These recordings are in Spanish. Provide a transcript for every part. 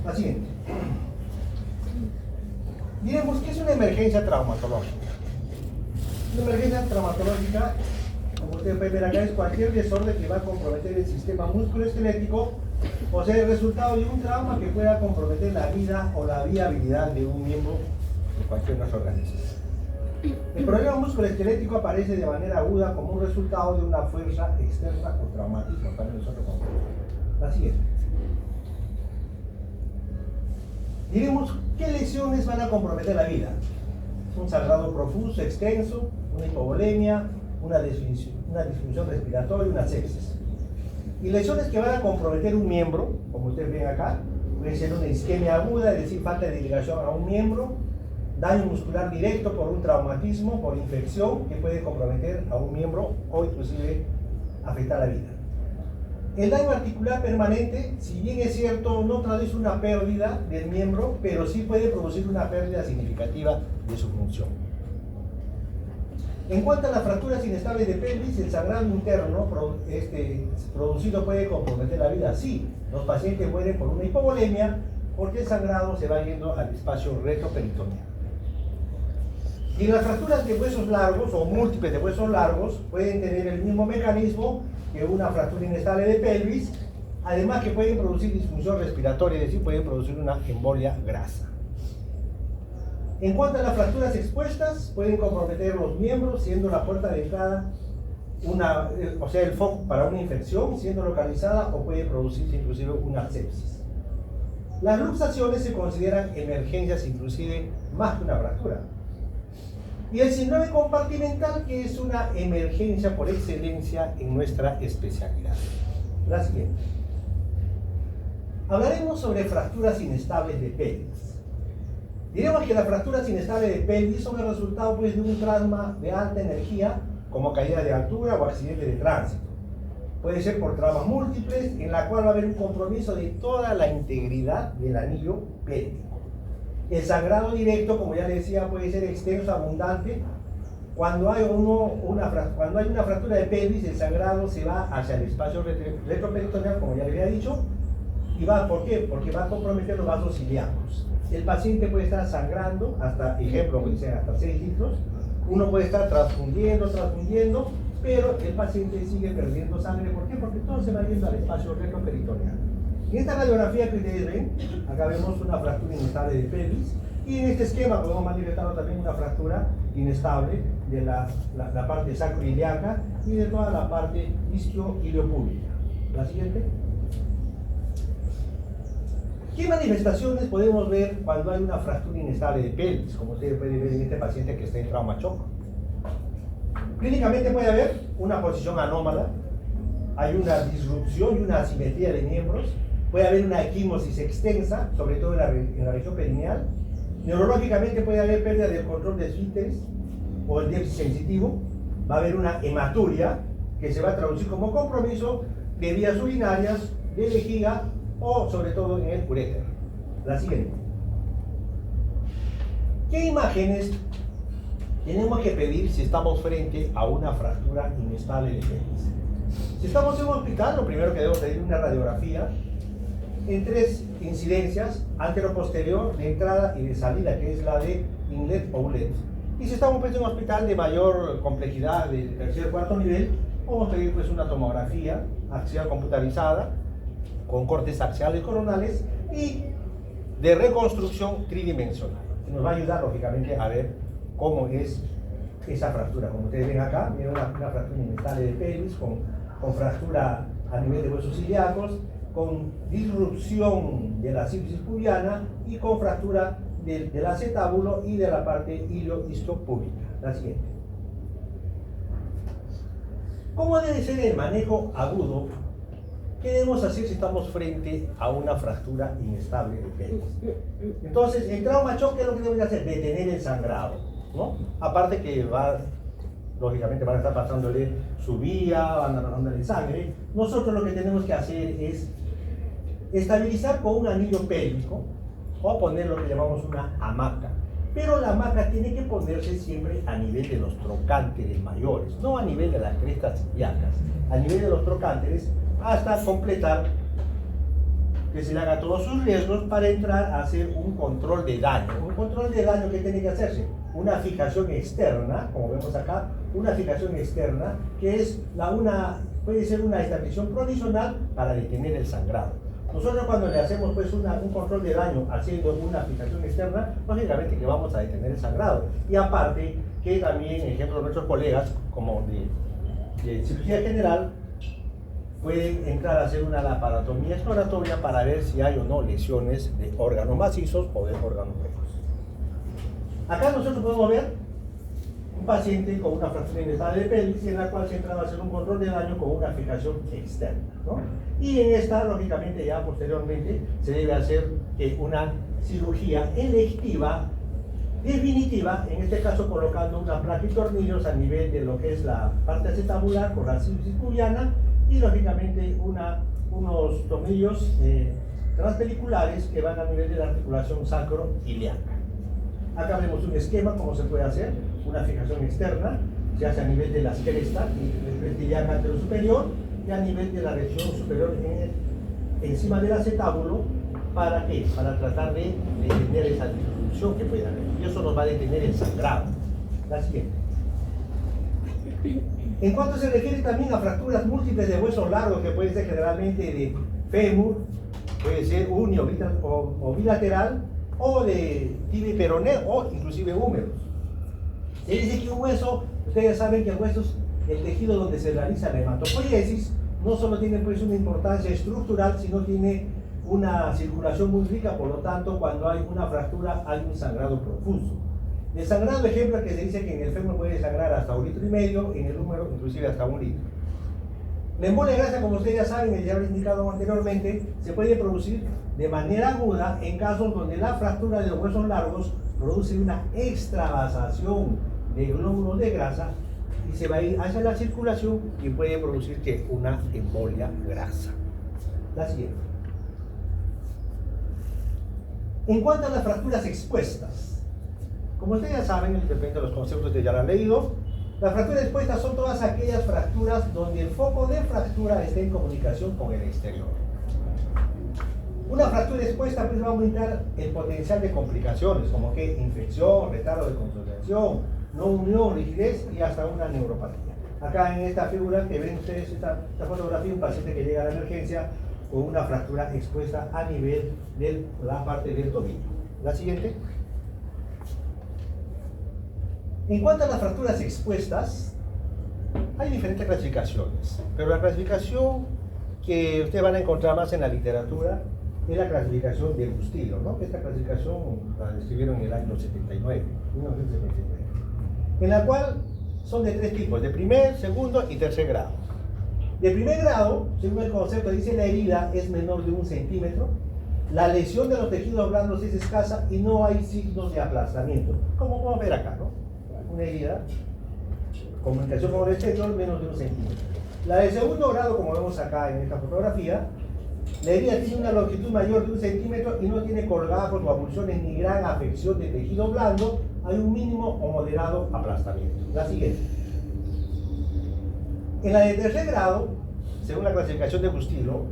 La siguiente. Diremos, ¿qué es una emergencia traumatológica? Una emergencia traumatológica, como ustedes pueden ver acá, es cualquier desorden que va a comprometer el sistema musculoesquelético, o sea, el resultado de un trauma que pueda comprometer la vida o la viabilidad de un miembro de cualquier de los organismos. El problema musculoesquelético aparece de manera aguda como un resultado de una fuerza externa o traumatismo. También nosotros la siguiente. Diremos, ¿qué lesiones van a comprometer la vida? Un sangrado profuso, extenso, una hipovolemia, una disfunción respiratoria, una sepsis. Y lesiones que van a comprometer un miembro, como ustedes ven acá, puede ser una isquemia aguda, es decir, falta de irrigación a un miembro, daño muscular directo por un traumatismo, por infección, que puede comprometer a un miembro o inclusive afectar la vida. El daño articular permanente, si bien es cierto, no traduce una pérdida del miembro, pero sí puede producir una pérdida significativa de su función. En cuanto a las fracturas inestables de pelvis, el sangrado interno producido puede comprometer la vida. Sí, los pacientes mueren por una hipovolemia porque el sangrado se va yendo al espacio retroperitoneal. Y las fracturas de huesos largos o múltiples de huesos largos pueden tener el mismo mecanismo que una fractura inestable de pelvis, además que pueden producir disfunción respiratoria, es decir, pueden producir una embolia grasa. En cuanto a las fracturas expuestas, pueden comprometer los miembros, siendo la puerta de entrada el foco para una infección, siendo localizada, o puede producirse inclusive una sepsis. Las luxaciones se consideran emergencias, inclusive más que una fractura. Y el síndrome compartimental, que es una emergencia por excelencia en nuestra especialidad. La siguiente. Hablaremos sobre fracturas inestables de pelvis. Diremos que las fracturas inestables de pelvis son el resultado de un trauma de alta energía, como caída de altura o accidente de tránsito. Puede ser por traumas múltiples, en la cual va a haber un compromiso de toda la integridad del anillo pélvico. El sangrado directo, como ya les decía, puede ser extenso, abundante. Cuando hay una fractura de pelvis, el sangrado se va hacia el espacio retroperitoneal, como ya les había dicho. ¿Y va por qué? Porque va a comprometer los vasos ilíacos. El paciente puede estar sangrando, hasta 6 litros. Uno puede estar transfundiendo, pero el paciente sigue perdiendo sangre. ¿Por qué? Porque todo se va yendo al espacio retroperitoneal. En esta radiografía que ustedes ven, acá vemos una fractura inestable de pelvis, y en este esquema podemos manifestar también una fractura inestable de la parte sacroiliaca y de toda la parte isquio-iliopúbica. La siguiente. ¿Qué manifestaciones podemos ver cuando hay una fractura inestable de pelvis? Como ustedes pueden ver en este paciente que está en trauma shock. Clínicamente puede haber una posición anómala, hay una disrupción y una asimetría de miembros, puede haber una equimosis extensa, sobre todo en la región perineal. Neurológicamente puede haber pérdida del control de esfínteres o el déficit sensitivo. Va a haber una hematuria que se va a traducir como compromiso de vías urinarias, de vejiga o sobre todo en el uréter. La siguiente. ¿Qué imágenes tenemos que pedir si estamos frente a una fractura inestable de pelvis? Si estamos en un hospital, lo primero que debemos pedir es una radiografía en 3 incidencias, antero-posterior, de entrada y de salida, que es la de inlet o outlet. Y si estamos en un hospital de mayor complejidad, de tercer o cuarto nivel, vamos a pedir una tomografía axial computarizada, con cortes axiales coronales y de reconstrucción tridimensional. Nos va a ayudar, lógicamente, a ver cómo es esa fractura. Como ustedes ven acá, viene una fractura inestable de pelvis, con fractura a nivel de huesos ilíacos, con disrupción de la sífilis pubiana y con fractura del acetábulo y de la parte ilio-isquiopúbica. La siguiente. ¿Cómo debe ser el manejo agudo? ¿Qué debemos hacer si estamos frente a una fractura inestable de pelvis? Entonces, el trauma shock, ¿qué es lo que debemos hacer? Detener el sangrado, ¿no? Aparte que lógicamente van a estar pasándole su vía, van a estar pasándole sangre. Nosotros lo que tenemos que hacer es estabilizar con un anillo pélvico o poner lo que llamamos una hamaca. Pero la hamaca tiene que ponerse siempre a nivel de los trocánteres mayores, no a nivel de las crestas ilíacas, a nivel de los trocánteres, hasta completar que se le haga todos sus riesgos para entrar a hacer un control de daño. Un control de daño que tiene que hacerse una fijación externa, como vemos acá, una fijación externa que es puede ser una estabilización provisional para detener el sangrado. Nosotros cuando le hacemos pues un control de daño haciendo una fijación externa, lógicamente que vamos a detener el sangrado. Y aparte que también, ejemplo, nuestros colegas como de cirugía general pueden entrar a hacer una laparotomía exploratoria para ver si hay o no lesiones de órganos macizos o de órganos huecos. Acá nosotros podemos ver un paciente con una fractura inestable de pelvis en la cual se entra a hacer un control de daño con una fijación externa, ¿no? Y en esta, lógicamente, ya posteriormente se debe hacer una cirugía electiva definitiva, en este caso colocando una placa y tornillos a nivel de lo que es la parte acetabular con la sínfisis pubiana y lógicamente unos tornillos transpeliculares que van a nivel de la articulación sacro-ilíaca. Acá vemos un esquema cómo se puede hacer una fijación externa, se hace a nivel de las crestas y del ilíaca anterosuperior y a nivel de la región superior encima del acetábulo. ¿Para qué? Para tratar de detener esa disfunción que puede haber. Y eso nos va a detener el sangrado. La siguiente. En cuanto se refiere también a fracturas múltiples de huesos largos, que puede ser generalmente de fémur, puede ser uni o bilateral, o de tibia y peroné, o inclusive húmeros. Se dice que un hueso, ustedes saben que el hueso es el tejido donde se realiza la hematopoiesis, no solo tiene pues una importancia estructural, sino tiene una circulación muy rica, por lo tanto, cuando hay una fractura hay un sangrado profuso. El sangrado ejemplo que se dice que en el fémur puede sangrar hasta 1,5 litros, en el húmero inclusive hasta 1 litro. La embolia grasa, como ustedes ya saben, ya lo he indicado anteriormente, se puede producir de manera aguda en casos donde la fractura de los huesos largos produce una extravasación de glóbulos de grasa y se va a ir hacia la circulación y puede producir que una embolia grasa. La siguiente. En cuanto a las fracturas expuestas, como ustedes ya saben, depende de los conceptos que ya lo han leído, las fracturas expuestas son todas aquellas fracturas donde el foco de fractura está en comunicación con el exterior. Una fractura expuesta pues va a aumentar el potencial de complicaciones, como que infección, retardo de consolidación, no unión, rigidez y hasta una neuropatía. Acá en esta figura que ven ustedes, esta fotografía, un paciente que llega a la emergencia con una fractura expuesta a nivel de la parte del tobillo. La siguiente. En cuanto a las fracturas expuestas, hay diferentes clasificaciones, pero la clasificación que ustedes van a encontrar más en la literatura es la clasificación de Bustillo, ¿no? Esta clasificación la describieron en el año 1979, en la cual son de 3 tipos, de primer, segundo y tercer grado. De primer grado, según el concepto, dice la herida es menor de 1 centímetro, la lesión de los tejidos blandos es escasa y no hay signos de aplastamiento, como podemos ver acá, ¿no? Una herida, comunicación con el exterior, menos de 1 centímetro. La de segundo grado, como vemos acá en esta fotografía, la herida tiene una longitud mayor de 1 centímetro y no tiene colgajos o abulsiones ni gran afección de tejido blando, hay un mínimo o moderado aplastamiento. La siguiente. En la de tercer grado, según la clasificación de Bustillo,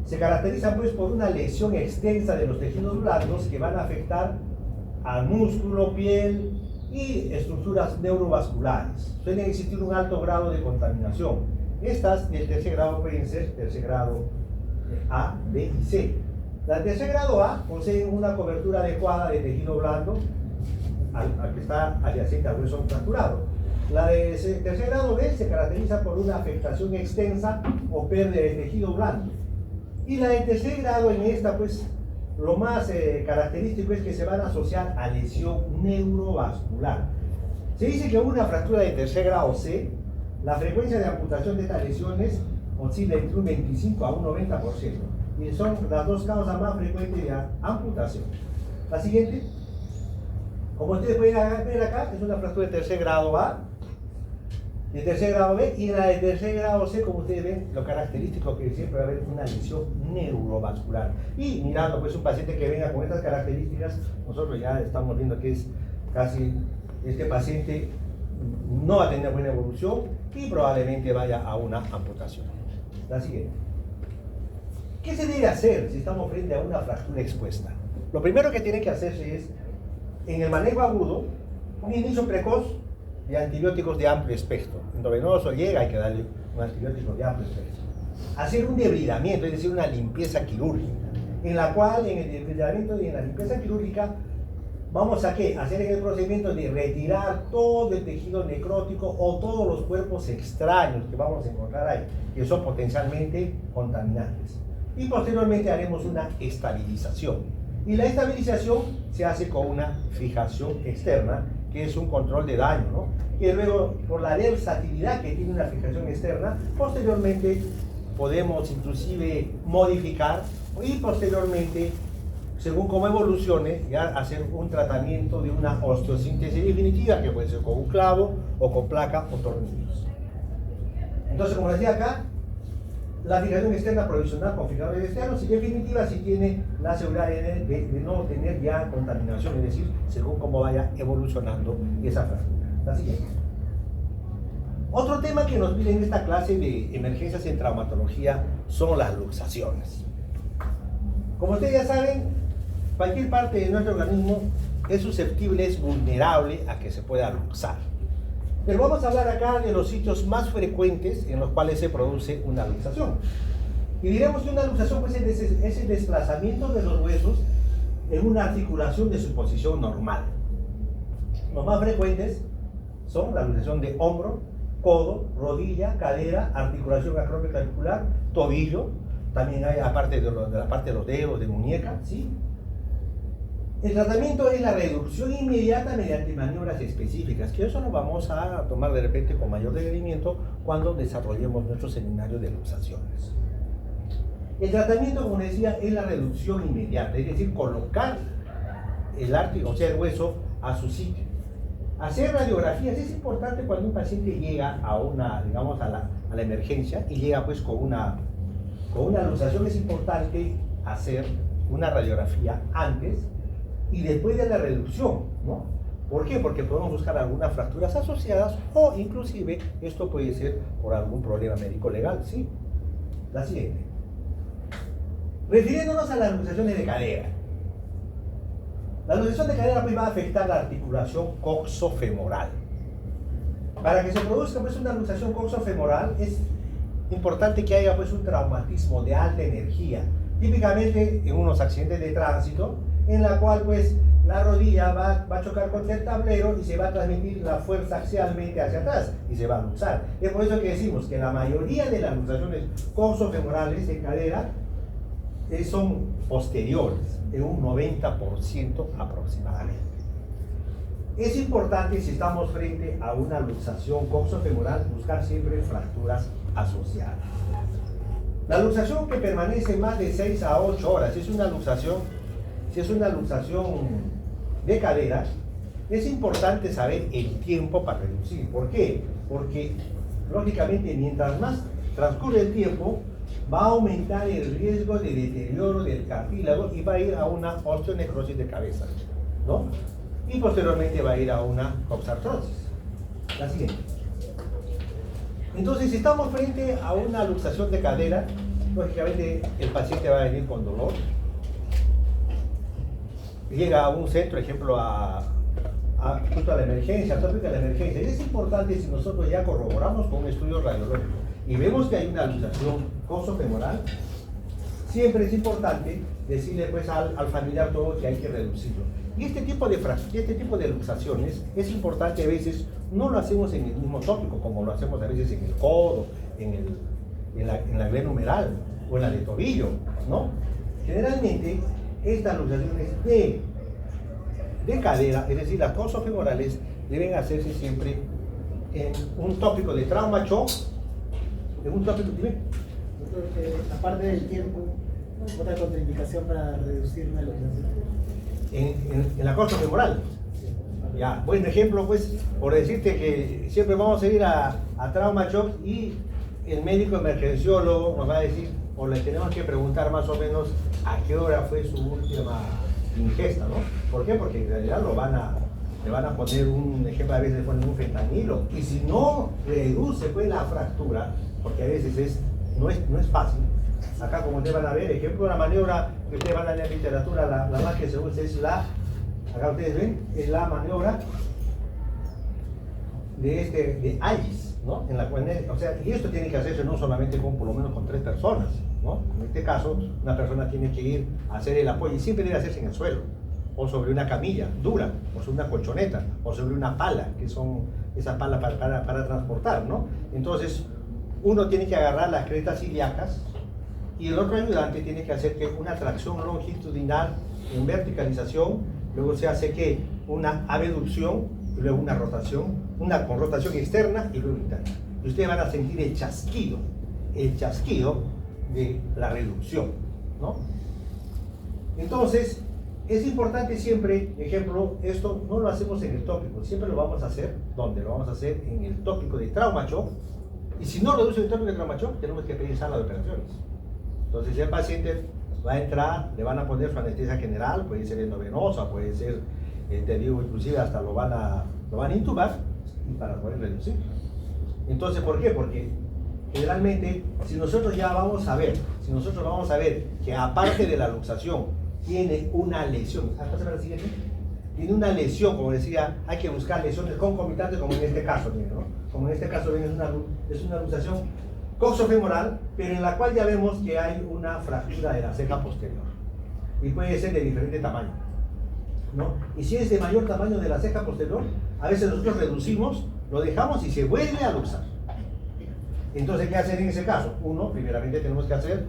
se caracterizan pues por una lesión extensa de los tejidos blandos que van a afectar al músculo, piel y estructuras neurovasculares. Suele existir un alto grado de contaminación. Estas del tercer grado pueden ser tercer grado A, B y C. La de tercer grado A poseen una cobertura adecuada de tejido blando al que está adyacente al hueso fracturado. La de tercer grado B se caracteriza por una afectación extensa o pérdida de tejido blando. Y la de tercer grado en esta, pues, lo más característico es que se van a asociar a lesión neurovascular. Se dice que una fractura de tercer grado C, la frecuencia de amputación de estas lesiones oscila entre un 25 a un 90%. Y son las dos causas más frecuentes de amputación. La siguiente. Como ustedes pueden ver acá, es una fractura de tercer grado A, de tercer grado B, y en la de tercer grado C, como ustedes ven, lo característico que siempre va a haber una lesión neurovascular. Y mirando pues un paciente que venga con estas características, nosotros ya estamos viendo que es casi, este paciente no va a tener buena evolución y probablemente vaya a una amputación. La siguiente. ¿Qué se debe hacer si estamos frente a una fractura expuesta? Lo primero que tiene que hacerse es, en el manejo agudo, un inicio precoz de antibióticos de amplio espectro. Endovenoso llega, hay que darle un antibiótico de amplio espectro. Hacer un debridamiento, es decir, una limpieza quirúrgica, en la cual, en el debridamiento y en la limpieza quirúrgica, vamos a ¿qué? Hacer el procedimiento de retirar todo el tejido necrótico o todos los cuerpos extraños que vamos a encontrar ahí, que son potencialmente contaminantes. Y posteriormente haremos una estabilización. Y la estabilización se hace con una fijación externa, que es un control de daño, ¿no? Y luego, por la versatilidad que tiene una fijación externa, posteriormente podemos inclusive modificar y posteriormente, según cómo evolucione, ya hacer un tratamiento de una osteosíntesis definitiva, que puede ser con un clavo o con placa o tornillos. Entonces, como decía acá, la fijación externa provisional con fijadores externos y definitiva si tiene la seguridad de no tener ya contaminación, es decir, según cómo vaya evolucionando esa fractura. La siguiente. Otro tema que nos pide en esta clase de emergencias en traumatología son las luxaciones. Como ustedes ya saben, cualquier parte de nuestro organismo es susceptible, es vulnerable a que se pueda luxar. Pero vamos a hablar acá de los sitios más frecuentes en los cuales se produce una luxación. Y diremos que una luxación pues, es el desplazamiento de los huesos en una articulación de su posición normal. Los más frecuentes son la luxación de hombro, codo, rodilla, cadera, articulación acromioclavicular, tobillo, también hay aparte de la parte de los dedos, de muñeca, ¿sí? El tratamiento es la reducción inmediata mediante maniobras específicas, que eso lo vamos a tomar de repente con mayor detenimiento cuando desarrollemos nuestro seminario de luxaciones. El tratamiento, como decía, es la reducción inmediata, es decir, colocar el ártico, o sea, el hueso, a su sitio. Hacer radiografías es importante cuando un paciente llega a una, digamos, a la emergencia y llega pues con una luxación. Es importante hacer una radiografía antes y después de la reducción, ¿no? ¿Por qué? Porque podemos buscar algunas fracturas asociadas o inclusive esto puede ser por algún problema médico legal, ¿sí? La siguiente. Refiriéndonos a las luxaciones de cadera. La luxación de cadera pues, va a afectar la articulación coxofemoral. Para que se produzca pues, una luxación coxofemoral es importante que haya pues, un traumatismo de alta energía, típicamente en unos accidentes de tránsito, en la cual pues la rodilla va a chocar contra el tablero y se va a transmitir la fuerza axialmente hacia atrás y se va a luxar. Es por eso que decimos que la mayoría de las luxaciones coxofemorales en cadera son posteriores, en un 90% aproximadamente. Es importante, si estamos frente a una luxación coxofemoral, buscar siempre fracturas asociadas. La luxación que permanece más de 6 a 8 horas, si es una luxación de cadera, es importante saber el tiempo para reducir. ¿Por qué? Porque, lógicamente, mientras más transcurre el tiempo, va a aumentar el riesgo de deterioro del cartílago y va a ir a una osteonecrosis de cabeza, ¿no? Y posteriormente va a ir a una coxartrosis. La siguiente. Entonces, si estamos frente a una luxación de cadera, lógicamente el paciente va a venir con dolor. Llega a un centro, ejemplo, justo a la emergencia, tópica de la emergencia. Y es importante si nosotros ya corroboramos con un estudio radiológico y vemos que hay una luxación coxofemoral, siempre es importante decirle pues al familiar todo que hay que reducirlo. Y este tipo de luxaciones es importante a veces, no lo hacemos en el mismo tópico, como lo hacemos a veces en el codo, en la glena humeral o en la de tobillo, ¿no? Generalmente, estas luxaciones de cadera, es decir, las coxofemorales, deben hacerse siempre en un tópico de trauma shock, en un tópico, dime. Aparte del tiempo, otra contraindicación para reducir una luxación. En la coxofemoral. Ya, buen ejemplo, pues, por decirte que siempre vamos a ir a trauma shock y el médico emergenciólogo nos va a decir, o le tenemos que preguntar más o menos a qué hora fue su última ingesta, ¿no? ¿Por qué? Porque en realidad le van a poner un ejemplo, a veces le ponen un fentanilo, y si no reduce pues la fractura, porque a veces no es fácil, Acá, como ustedes van a ver, ejemplo de la maniobra que ustedes van a leer en literatura, la más que se usa es acá ustedes ven, es la maniobra de Alice, ¿no? En la cual, o sea, y esto tiene que hacerse no solamente con, por lo menos con 3 personas, ¿no? En este caso, una persona tiene que ir a hacer el apoyo y siempre debe hacerse en el suelo, o sobre una camilla dura, o sobre una colchoneta, o sobre una pala, que son esas palas para transportar, ¿no? Entonces, uno tiene que agarrar las cretas ilíacas y el otro ayudante tiene que hacer que una tracción longitudinal en verticalización, luego se hace que una abducción, y luego una rotación, con rotación externa y luego interna. Y ustedes van a sentir el chasquido de la reducción, ¿no? Entonces, es importante siempre, ejemplo, esto no lo hacemos en el tópico, siempre lo vamos a hacer, ¿dónde? Lo vamos a hacer en el tópico de trauma shock, y si no reduce el tópico de trauma shock, tenemos que pedir sala de operaciones. Entonces, si el paciente va a entrar, le van a poner su anestesia general, puede ser endovenosa, puede ser, te digo, inclusive hasta lo van a intubar, y para poder reducir. Entonces, ¿por qué? Porque generalmente, si nosotros vamos a ver que aparte de la luxación, tiene una lesión, pásame la siguiente, tiene una lesión, como decía, hay que buscar lesiones concomitantes, como en este caso, ¿no? Como en este caso, ven, es una luxación coxofemoral, pero en la cual ya vemos que hay una fractura de la ceja posterior, y puede ser de diferente tamaño, ¿no? Y si es de mayor tamaño de la ceja posterior, a veces nosotros reducimos, lo dejamos y se vuelve a luxar. Entonces, ¿qué hacer en ese caso? Uno, primeramente tenemos que hacer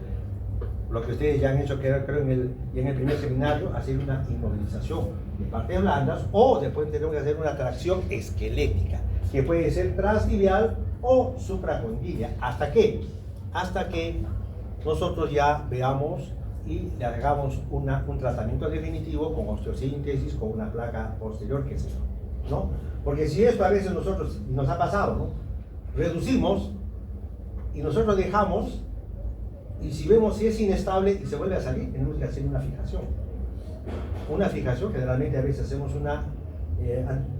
lo que ustedes ya han hecho, creo, en el primer seminario, hacer una inmovilización de partes blandas, o después tenemos que hacer una tracción esquelética, que puede ser transtibial o supracondilia. ¿Hasta qué? Hasta que nosotros ya veamos y le hagamos un tratamiento definitivo con osteosíntesis, con una placa posterior, qué sé yo, ¿no? Porque si esto a veces nos ha pasado, ¿no? Reducimos y nosotros dejamos, y si vemos si es inestable y se vuelve a salir, tenemos que hacer una fijación. Una fijación, generalmente a veces hacemos una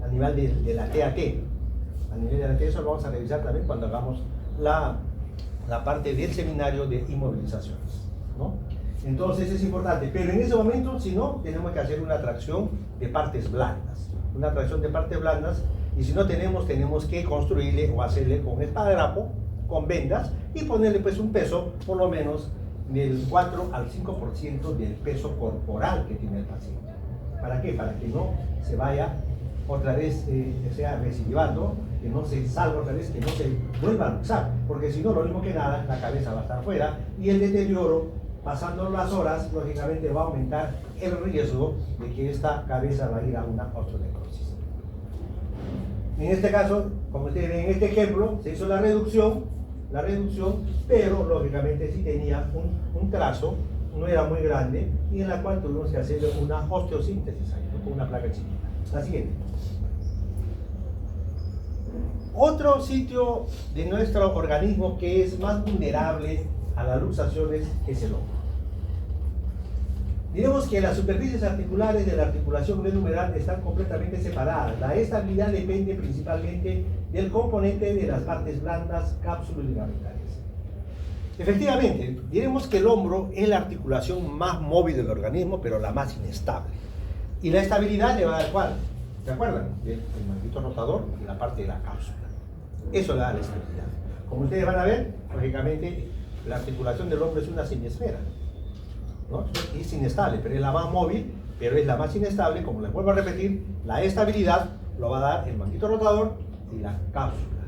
a nivel de la TAT. A nivel de la TAT, eso lo vamos a revisar también cuando hagamos la parte del seminario de inmovilizaciones, ¿no? Entonces es importante, pero en ese momento, si no, tenemos que hacer una tracción de partes blandas. Una tracción de partes blandas, y si no tenemos que construirle o hacerle con esparadrapo, con vendas, y ponerle pues un peso por lo menos del 4 al 5% del peso corporal que tiene el paciente. ¿Para qué? Para que no se vaya otra vez, sea recidivando, que no se salga otra vez, que no se vuelva a luxar, porque si no, lo mismo que nada, la cabeza va a estar afuera y el deterioro, pasando las horas, lógicamente va a aumentar el riesgo de que esta cabeza va a ir a una osteonecrosis. En este caso, como ustedes ven en este ejemplo, se hizo la reducción, pero lógicamente sí tenía un trazo, no era muy grande, y en la cual tuvimos que hacerle una osteosíntesis ahí, ¿no? Con una placa chiquita. La siguiente. Otro sitio de nuestro organismo que es más vulnerable a las luxaciones es el hombro. Diremos que las superficies articulares de la articulación glenumeral están completamente separadas. La estabilidad depende principalmente del componente de las partes blandas cápsulo-ligamentarias. Efectivamente, diremos que el hombro es la articulación más móvil del organismo, pero la más inestable. Y la estabilidad le va a dar ¿cuál? ¿Se acuerdan? El manguito rotador y la parte de la cápsula. Eso le da la estabilidad. Como ustedes van a ver, lógicamente, la articulación del hombro es una semiesfera, ¿no? Es inestable, pero es la más móvil, pero es la más inestable. Como les vuelvo a repetir, la estabilidad lo va a dar el manguito rotador y la cápsula.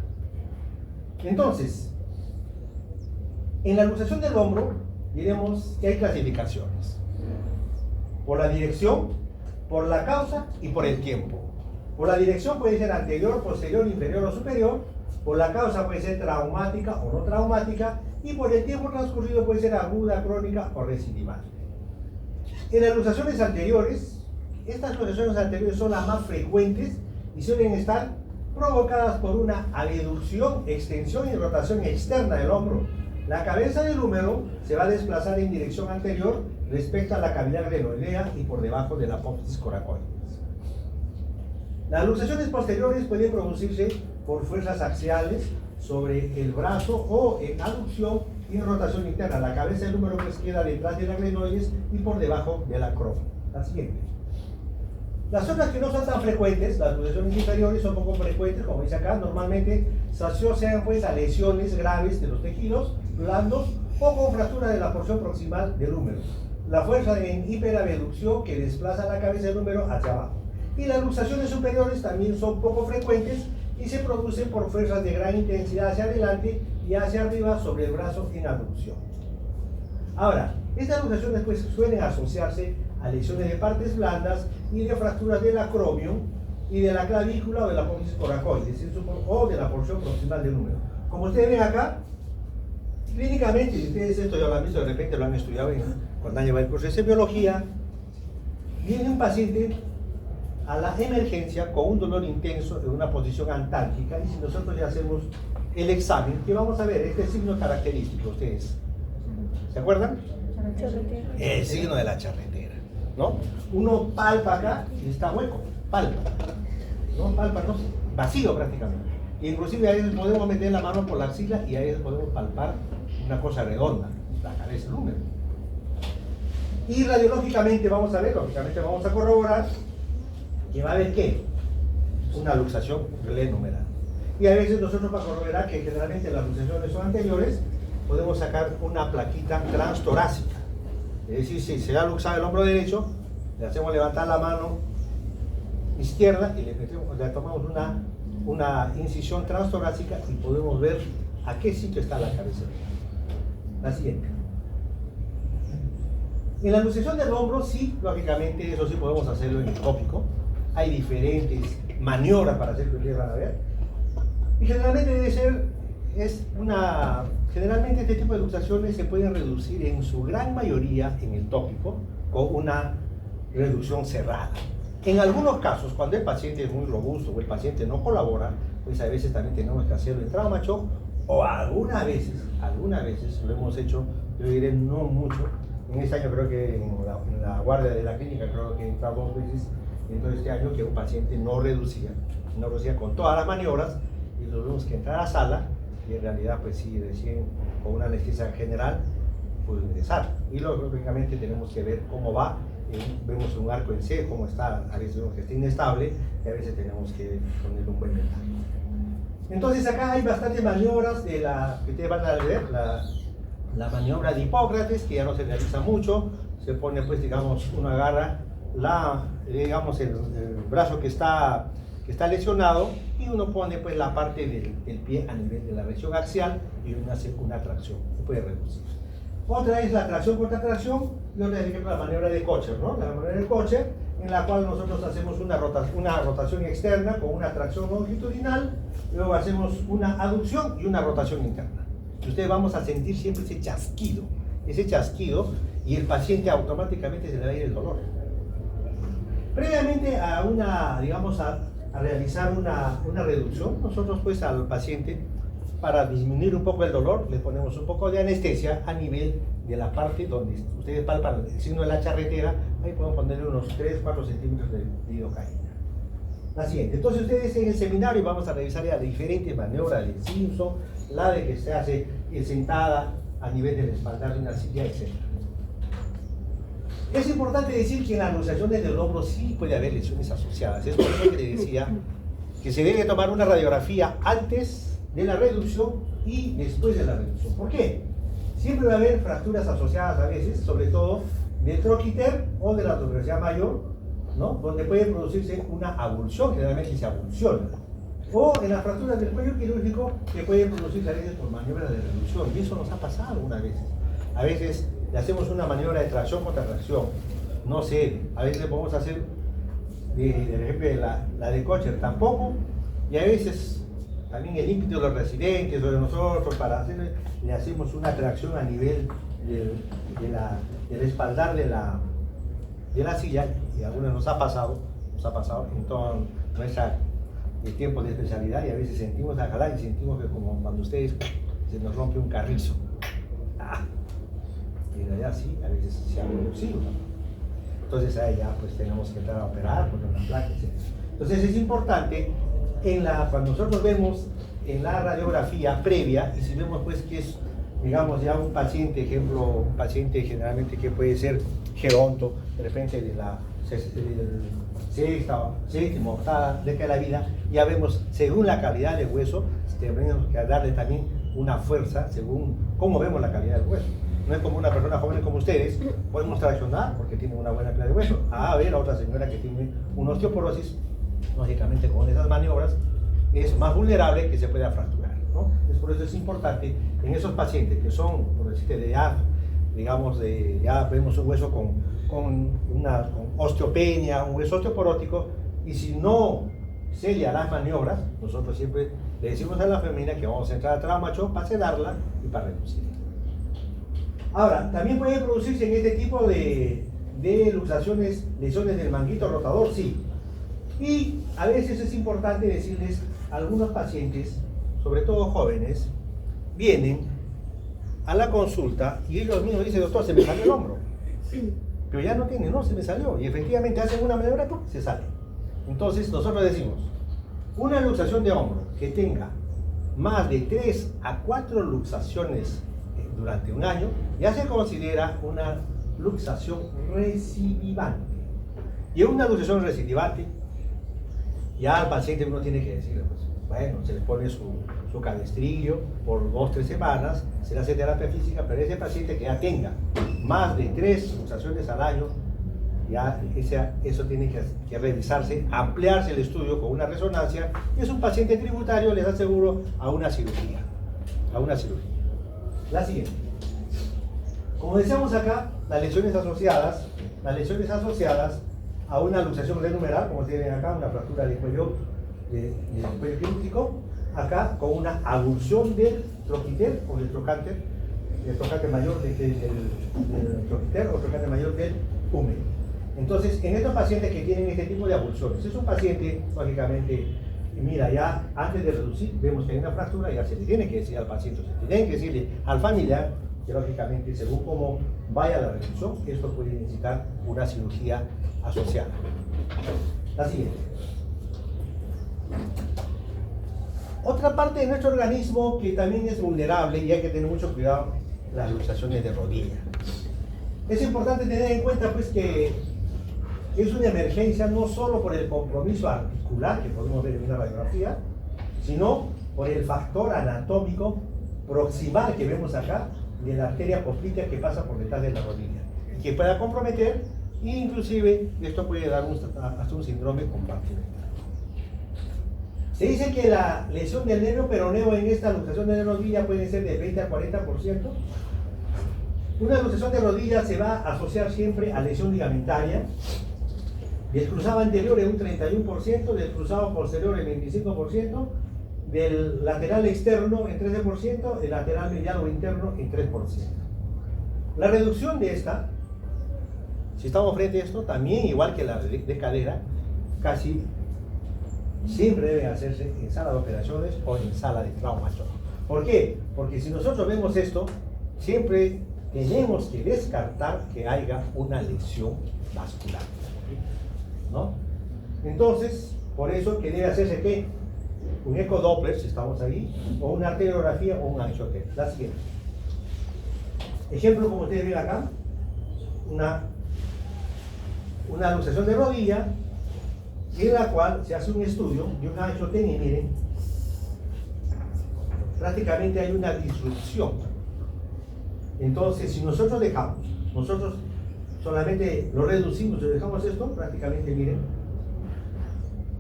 Entonces, en la luxación del hombro, diremos que hay clasificaciones. Por la dirección, por la causa y por el tiempo. Por la dirección puede ser anterior, posterior, inferior o superior. Por la causa puede ser traumática o no traumática. Y por el tiempo transcurrido puede ser aguda, crónica o recidival. En las luxaciones anteriores, estas luxaciones anteriores son las más frecuentes y suelen estar provocadas por una abducción, extensión y rotación externa del hombro. La cabeza del húmero se va a desplazar en dirección anterior respecto a la cavidad glenoidea y por debajo de la apófisis coracoides. Las luxaciones posteriores pueden producirse por fuerzas axiales sobre el brazo o en aducción Y en rotación interna, la cabeza del húmero pues queda detrás de la glenoides y por debajo del acrónimo. La siguiente. Las zonas que no son tan frecuentes, las luxaciones inferiores son poco frecuentes, como dice acá, normalmente se asocian pues a lesiones graves de los tejidos blandos o con fractura de la porción proximal del húmero. La fuerza en hiperabducción que desplaza la cabeza del húmero hacia abajo. Y las luxaciones superiores también son poco frecuentes y se producen por fuerzas de gran intensidad hacia adelante y hacia arriba sobre el brazo en abducción. Ahora, estas luxaciones pues suelen asociarse a lesiones de partes blandas y de fracturas del acromion y de la clavícula o de la apófisis coracoides o de la porción proximal del húmero. Como ustedes ven acá, clínicamente, y ustedes esto ya lo han visto, de repente lo han estudiado cuando han llevado el curso de semiología, viene un paciente a la emergencia con un dolor intenso en una posición antálgica y si nosotros ya hacemos el examen, que vamos a ver este signo característico, ustedes, ¿se acuerdan? El signo de la charretera, ¿no? Uno palpa acá y está hueco, palpa, ¿no? Palpa, ¿no? Vacío prácticamente. Y inclusive a veces podemos meter la mano por la axila y a veces podemos palpar una cosa redonda, la cabeza, el húmero. Y radiológicamente vamos a ver, lógicamente vamos a corroborar que va a haber ¿qué? Una luxación glenumeral. Y a veces nosotros para corroborar que generalmente las luxaciones son anteriores, podemos sacar una plaquita transtorácica. Es decir, si se ha luxado el hombro derecho, le hacemos levantar la mano izquierda y le tomamos una incisión transtorácica y podemos ver a qué sitio está la cabeza. La siguiente. En la luxación del hombro, sí, lógicamente, eso sí podemos hacerlo en el tópico. Hay diferentes maniobras para hacer que ustedes van a ver. Y generalmente debe ser, generalmente este tipo de luxaciones se pueden reducir en su gran mayoría en el tópico con una reducción cerrada. En algunos casos, cuando el paciente es muy robusto o el paciente no colabora, pues a veces también tenemos que hacerlo en trauma shock o algunas veces lo hemos hecho, yo diré no mucho. En este año creo que en la guardia de la clínica creo que he entrado 2 veces en todo este año que un paciente no reducía con todas las maniobras y tuvimos que entrar a sala y en realidad pues sí, recién con una anestesia general pudo ingresar. Y lógicamente tenemos que ver cómo va, vemos un arco en C, cómo está, a veces vemos que está inestable y a veces tenemos que ponerle un buen metal. Entonces acá hay bastantes maniobras de que ustedes van a ver, la maniobra de Hipócrates, que ya no se realiza mucho, se pone pues digamos, uno agarra el brazo que está lesionado y uno pone pues la parte del pie a nivel de la región axial y uno hace una tracción, se puede reducir. Otra es la tracción contra tracción y otra es la maniobra de Kocher, ¿no? La maniobra de Kocher, en la cual nosotros hacemos una rotación externa con una tracción longitudinal, luego hacemos una aducción y una rotación interna. Y ustedes vamos a sentir siempre ese chasquido y el paciente automáticamente se le va a ir el dolor. Previamente a realizar una reducción, nosotros pues al paciente, para disminuir un poco el dolor, le ponemos un poco de anestesia a nivel de la parte donde ustedes palpan el signo de la charretera, ahí podemos ponerle unos 3-4 centímetros de lidocaína. La siguiente, entonces ustedes en el seminario vamos a revisar ya diferentes maniobras de Simpson, la de que se hace sentada a nivel del espaldar de una silla, etc. Es importante decir que en las luxaciones del hombro sí puede haber lesiones asociadas. Es por eso que les decía que se debe tomar una radiografía antes de la reducción y después de la reducción. ¿Por qué? Siempre va a haber fracturas asociadas a veces, sobre todo del troquiter o de la tuberosidad mayor, ¿no? Donde puede producirse una avulsión, generalmente se avulsiona. O en las fracturas del cuello quirúrgico que pueden producirse a veces por maniobras de reducción. Y eso nos ha pasado algunas veces. A veces le hacemos una maniobra de tracción contra tracción. No sé, a veces podemos hacer, por ejemplo, la de Kocher tampoco. Y a veces también el ímpetu de los residentes o de nosotros para hacer, le hacemos una tracción a nivel del espaldar de la silla. Y a algunos nos ha pasado en todo nuestra tiempo de especialidad y a veces sentimos a jalar y sentimos que como cuando ustedes se nos rompe un carrizo. Y en realidad sí, a veces se ha reducido. Entonces ahí ya pues tenemos que entrar a operar, poner una placa, etc. Entonces es importante cuando nosotros vemos en la radiografía previa y si vemos pues que es digamos ya un paciente, ejemplo, un paciente generalmente que puede ser geronto, de repente de la sexta, séptima, octava década de la vida, ya vemos, según la calidad del hueso, tenemos que darle también una fuerza según cómo vemos la calidad del hueso. No es como una persona joven como ustedes, podemos traccionar porque tiene una buena calidad de hueso, a ver a otra señora que tiene una osteoporosis, lógicamente con esas maniobras es más vulnerable que se pueda fracturar, ¿no? Entonces, por eso es importante en esos pacientes que son, por decirte, de ya, digamos, ya vemos un hueso con osteopenia, un hueso osteoporótico, y si no sella las maniobras, nosotros siempre le decimos a la femenina que vamos a entrar a trauma shock para sedarla y para reducir. Ahora, también puede producirse en este tipo de luxaciones, lesiones del manguito rotador, sí. Y a veces es importante decirles, algunos pacientes, sobre todo jóvenes, vienen a la consulta y ellos mismos dicen, doctor, se me salió el hombro. Pero ya no tiene, no, se me salió. Y efectivamente hacen una maniobra, se sale. Entonces nosotros decimos, una luxación de hombro que tenga más de 3 a 4 luxaciones durante un año, ya se considera una luxación recidivante. Y una luxación recidivante, ya al paciente uno tiene que decirle, pues, bueno, se le pone su cabestrillo por 2 o 3 semanas, se le hace terapia física, pero ese paciente que ya tenga más de 3 luxaciones al año, ya eso tiene que revisarse, ampliarse el estudio con una resonancia, y es un paciente tributario, les aseguro, a una cirugía. La siguiente. Como decíamos acá, las lesiones asociadas a una luxación glenumeral, como tienen acá, una fractura de cuello quirúrgico, acá con una abulsión del troquiter o del trocánter mayor del troquiter o trocánter mayor del húmero. Entonces, en estos pacientes que tienen este tipo de abulsiones, es un paciente, lógicamente, mira, ya antes de reducir, vemos que hay una fractura, ya se le tiene que decir al paciente, se tiene que decirle al familiar, que lógicamente, según cómo vaya la reducción, esto puede necesitar una cirugía asociada. La siguiente. Otra parte de nuestro organismo que también es vulnerable y hay que tener mucho cuidado, las luxaciones de rodilla. Es importante tener en cuenta pues que es una emergencia no solo por el compromiso articular que podemos ver en una radiografía, sino por el factor anatómico proximal que vemos acá de la arteria poplitea que pasa por detrás de la rodilla, que pueda comprometer e inclusive esto puede dar hasta un síndrome compartimental. Se dice que la lesión del nervio peroneo en esta luxación de la rodilla puede ser de 20 a 40%. Una luxación de rodilla se va a asociar siempre a lesión ligamentaria, del cruzado anterior en un 31%, del cruzado posterior en 25%, del lateral externo en 13%, el lateral mediano interno en 3%. La reducción de esta, si estamos frente a esto, también igual que la de cadera, casi siempre debe hacerse en sala de operaciones o en sala de trauma shock. ¿Por qué? Porque si nosotros vemos esto, siempre tenemos que descartar que haya una lesión vascular, ¿no? Entonces, por eso que debe hacerse ¿qué? Un ecodoppler, si estamos ahí, o una arteriografía o un angioterapia. La siguiente. Ejemplo, como ustedes ven acá, una luxación de rodilla, en la cual se hace un estudio de un angioterapia y miren, prácticamente hay una disrupción. Entonces, si nosotros solamente lo reducimos y dejamos esto, prácticamente miren,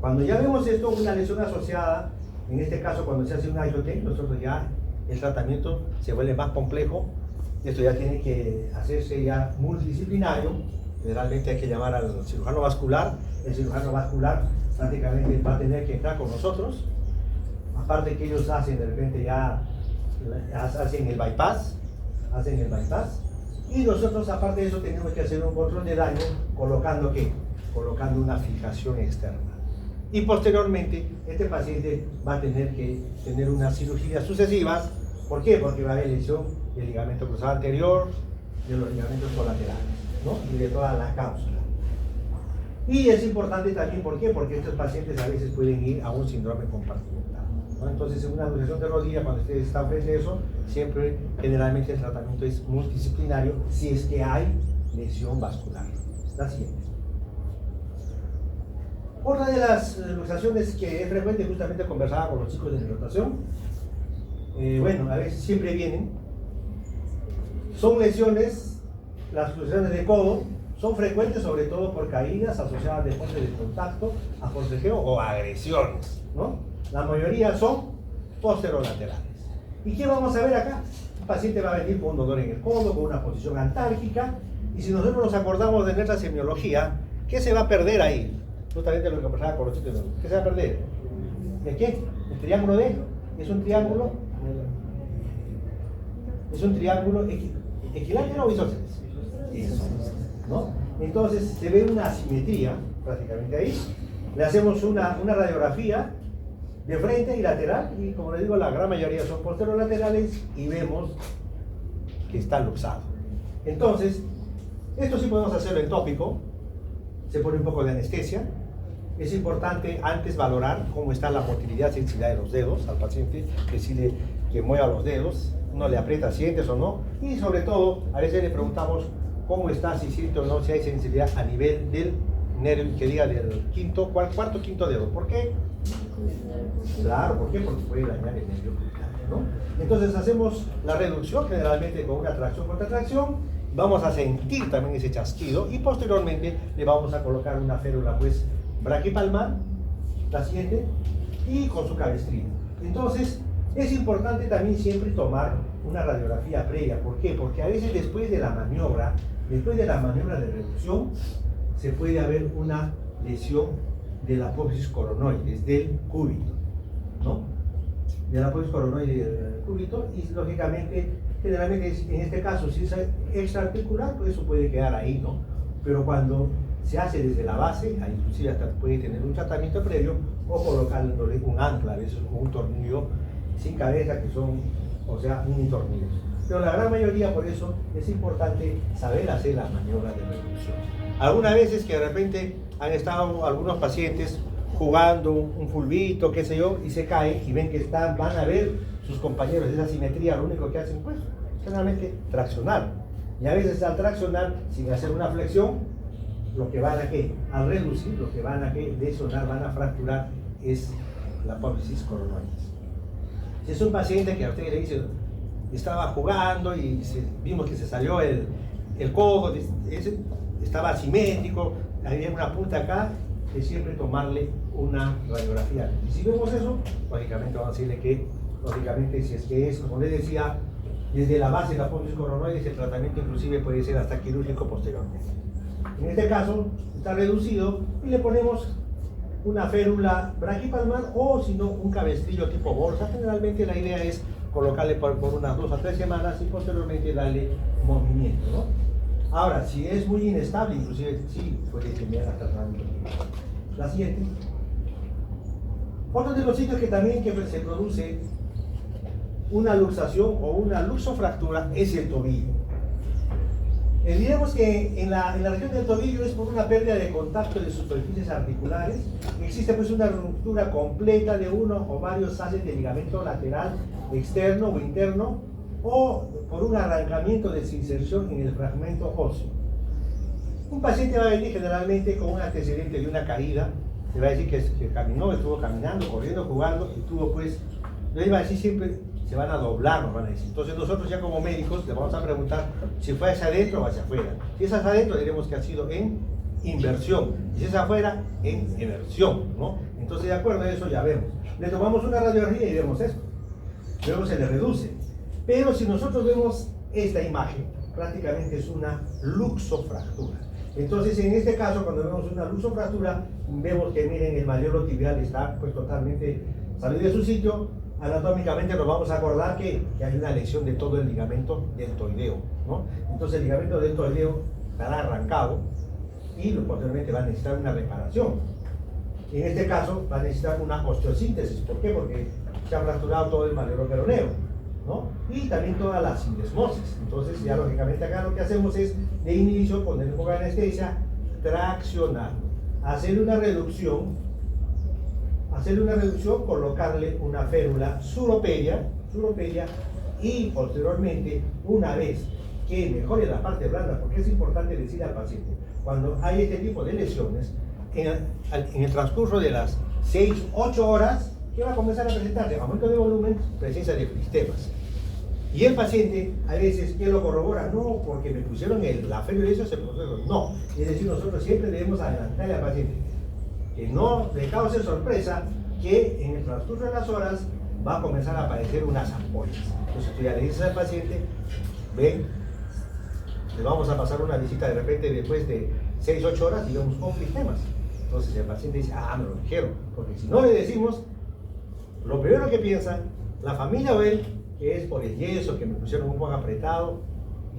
cuando ya vemos esto, una lesión asociada, en este caso cuando se hace un angioterapia, nosotros ya el tratamiento se vuelve más complejo, esto ya tiene que hacerse ya multidisciplinario, generalmente hay que llamar al cirujano vascular, el cirujano vascular prácticamente va a tener que entrar con nosotros, aparte que ellos hacen de repente ya hacen el bypass, y nosotros aparte de eso tenemos que hacer un control de daño colocando ¿qué? Colocando una fijación externa. Y posteriormente este paciente va a tener que tener unas cirugías sucesivas. ¿Por qué? Porque va a haber lesión del ligamento cruzado anterior, de los ligamentos colaterales, ¿no? Y de toda la cápsula. Y es importante también, ¿por qué? Porque estos pacientes a veces pueden ir a un síndrome compartimental, ¿no? Entonces, en una luxación de rodilla, cuando ustedes están frente a eso, siempre, generalmente, el tratamiento es multidisciplinario si es que hay lesión vascular. La siguiente. Otra de las luxaciones que es frecuente, justamente conversaba con los chicos de mi rotación, bueno, a veces siempre vienen, son lesiones, las luxaciones de codo, son frecuentes sobre todo por caídas asociadas a deportes de contacto, a forcejeo o agresiones, ¿no? La mayoría son posterolaterales. ¿Y qué vamos a ver acá? Un paciente va a venir con un dolor en el codo, con una posición antárquica, y si nosotros nos acordamos de nuestra semiología, ¿qué se va a perder ahí? Justamente lo que pasaba con los chicos, ¿qué se va a perder? ¿De qué? El triángulo D. Es un triángulo equilátero o isósceles. Isósceles, ¿no? Entonces se ve una asimetría prácticamente ahí. Le hacemos una radiografía de frente y lateral, y como les digo, la gran mayoría son posterolaterales y vemos que está luxado. Entonces, esto sí podemos hacerlo en tópico, se pone un poco de anestesia. Es importante antes valorar cómo está la motilidad, sensibilidad de los dedos al paciente, decirle que mueva los dedos, no le aprieta, sientes o no, y sobre todo, a veces le preguntamos cómo está, si siente o no, si hay sensibilidad a nivel del nervio, que diga del cuarto, quinto dedo. ¿Por qué? Claro, ¿por qué? Porque puede dañar el nervio cutáneo, ¿no? Entonces hacemos la reducción generalmente con una tracción contra tracción, vamos a sentir también ese chasquido y posteriormente le vamos a colocar una férula pues braquipalmar, la siguiente, y con su cabestrillo. Entonces es importante también siempre tomar una radiografía previa. ¿Por qué? Porque a veces después de la maniobra de reducción, se puede haber una lesión de la apófisis coronoides, del cúbito, ¿no? De la apófisis coronoide del cúbito, y lógicamente, generalmente en este caso, si es extraarticular, pues eso puede quedar ahí, ¿no? Pero cuando se hace desde la base, inclusive hasta puede tener un tratamiento previo, o colocándole un ancla, a veces un tornillo sin cabeza, que son, o sea, mini tornillos. Pero la gran mayoría, por eso, es importante saber hacer las maniobras de reducción. Algunas veces que de repente han estado algunos pacientes jugando un fulbito, qué sé yo, y se caen y ven que van a ver sus compañeros esa simetría, lo único que hacen, pues, generalmente traccionar. Y a veces al traccionar, sin hacer una flexión, lo que van a que, al reducir, lo que van a que lesionar, van a fracturar, es la apófisis coronoides. Si es un paciente que a usted le dice, estaba jugando y vimos que se salió el codo, estaba asimétrico, había una punta acá, es siempre tomarle una radiografía. Y si vemos eso, lógicamente vamos a decirle que, lógicamente, si es que es, como les decía, desde la base de la apófisis coronoides, el tratamiento inclusive puede ser hasta quirúrgico posteriormente. En este caso está reducido y le ponemos una férula braquipalmar o si no un cabestrillo tipo bolsa. Generalmente la idea es colocarle por unas 2 a 3 semanas y posteriormente darle movimiento, ¿no? Ahora, si es muy inestable, inclusive sí puede terminar hasta tratamiento. La siguiente. Otro de los sitios que también se produce una luxación o una luxofractura es el tobillo. Diremos que en la región del tobillo es por una pérdida de contacto de superficies articulares. Existe pues una ruptura completa de uno o varios haces de ligamento lateral, externo o interno, o por un arrancamiento de desinserción en el fragmento óseo. Un paciente va a venir generalmente con un antecedente de una caída, le va a decir que caminó, estuvo caminando, corriendo, jugando, y tuvo pues, le va a decir siempre, se van a doblar, nos van a decir. Entonces nosotros ya como médicos le vamos a preguntar si fue hacia adentro o hacia afuera. Si es hacia adentro diremos que ha sido en inversión, y si es afuera, en eversión, ¿no? Entonces de acuerdo a eso ya vemos. Le tomamos una radiografía y vemos esto. Luego se le reduce. Pero si nosotros vemos esta imagen, prácticamente es una luxofractura. Entonces en este caso, cuando vemos una luxofractura, vemos que miren, el malleolo tibial está pues totalmente salido de su sitio. Anatómicamente nos vamos a acordar que hay una lesión de todo el ligamento deltoideo, ¿no? Entonces el ligamento deltoideo estará arrancado y posteriormente va a necesitar una reparación. En este caso va a necesitar una osteosíntesis. ¿Por qué? Porque se ha fracturado todo el malleolo peroneo, ¿no? Y también toda la sindesmosis. Entonces ya lógicamente acá lo que hacemos es de inicio poner un poco de anestesia, traccionar, hacer una reducción hacerle una reducción, colocarle una férula suropedia y posteriormente, una vez que mejore la parte blanda, porque es importante decir al paciente, cuando hay este tipo de lesiones, en el transcurso de las 6-8 horas, ¿qué va a comenzar a presentarse? Aumento de volumen, presencia de fristemas. Y el paciente, a veces, ¿qué lo corrobora? No, porque me pusieron la férula y eso se procesó. No, es decir, nosotros siempre debemos adelantarle al paciente que no le cause sorpresa que en el transcurso de las horas va a comenzar a aparecer unas ampollas. Entonces tú ya le dices al paciente, ven, le vamos a pasar una visita de repente después de 6-8 horas y vemos con fristemas. Entonces el paciente dice, me lo dijeron, porque si no le decimos, lo primero que piensa la familia o él, que es por el yeso, que me pusieron un poco apretado,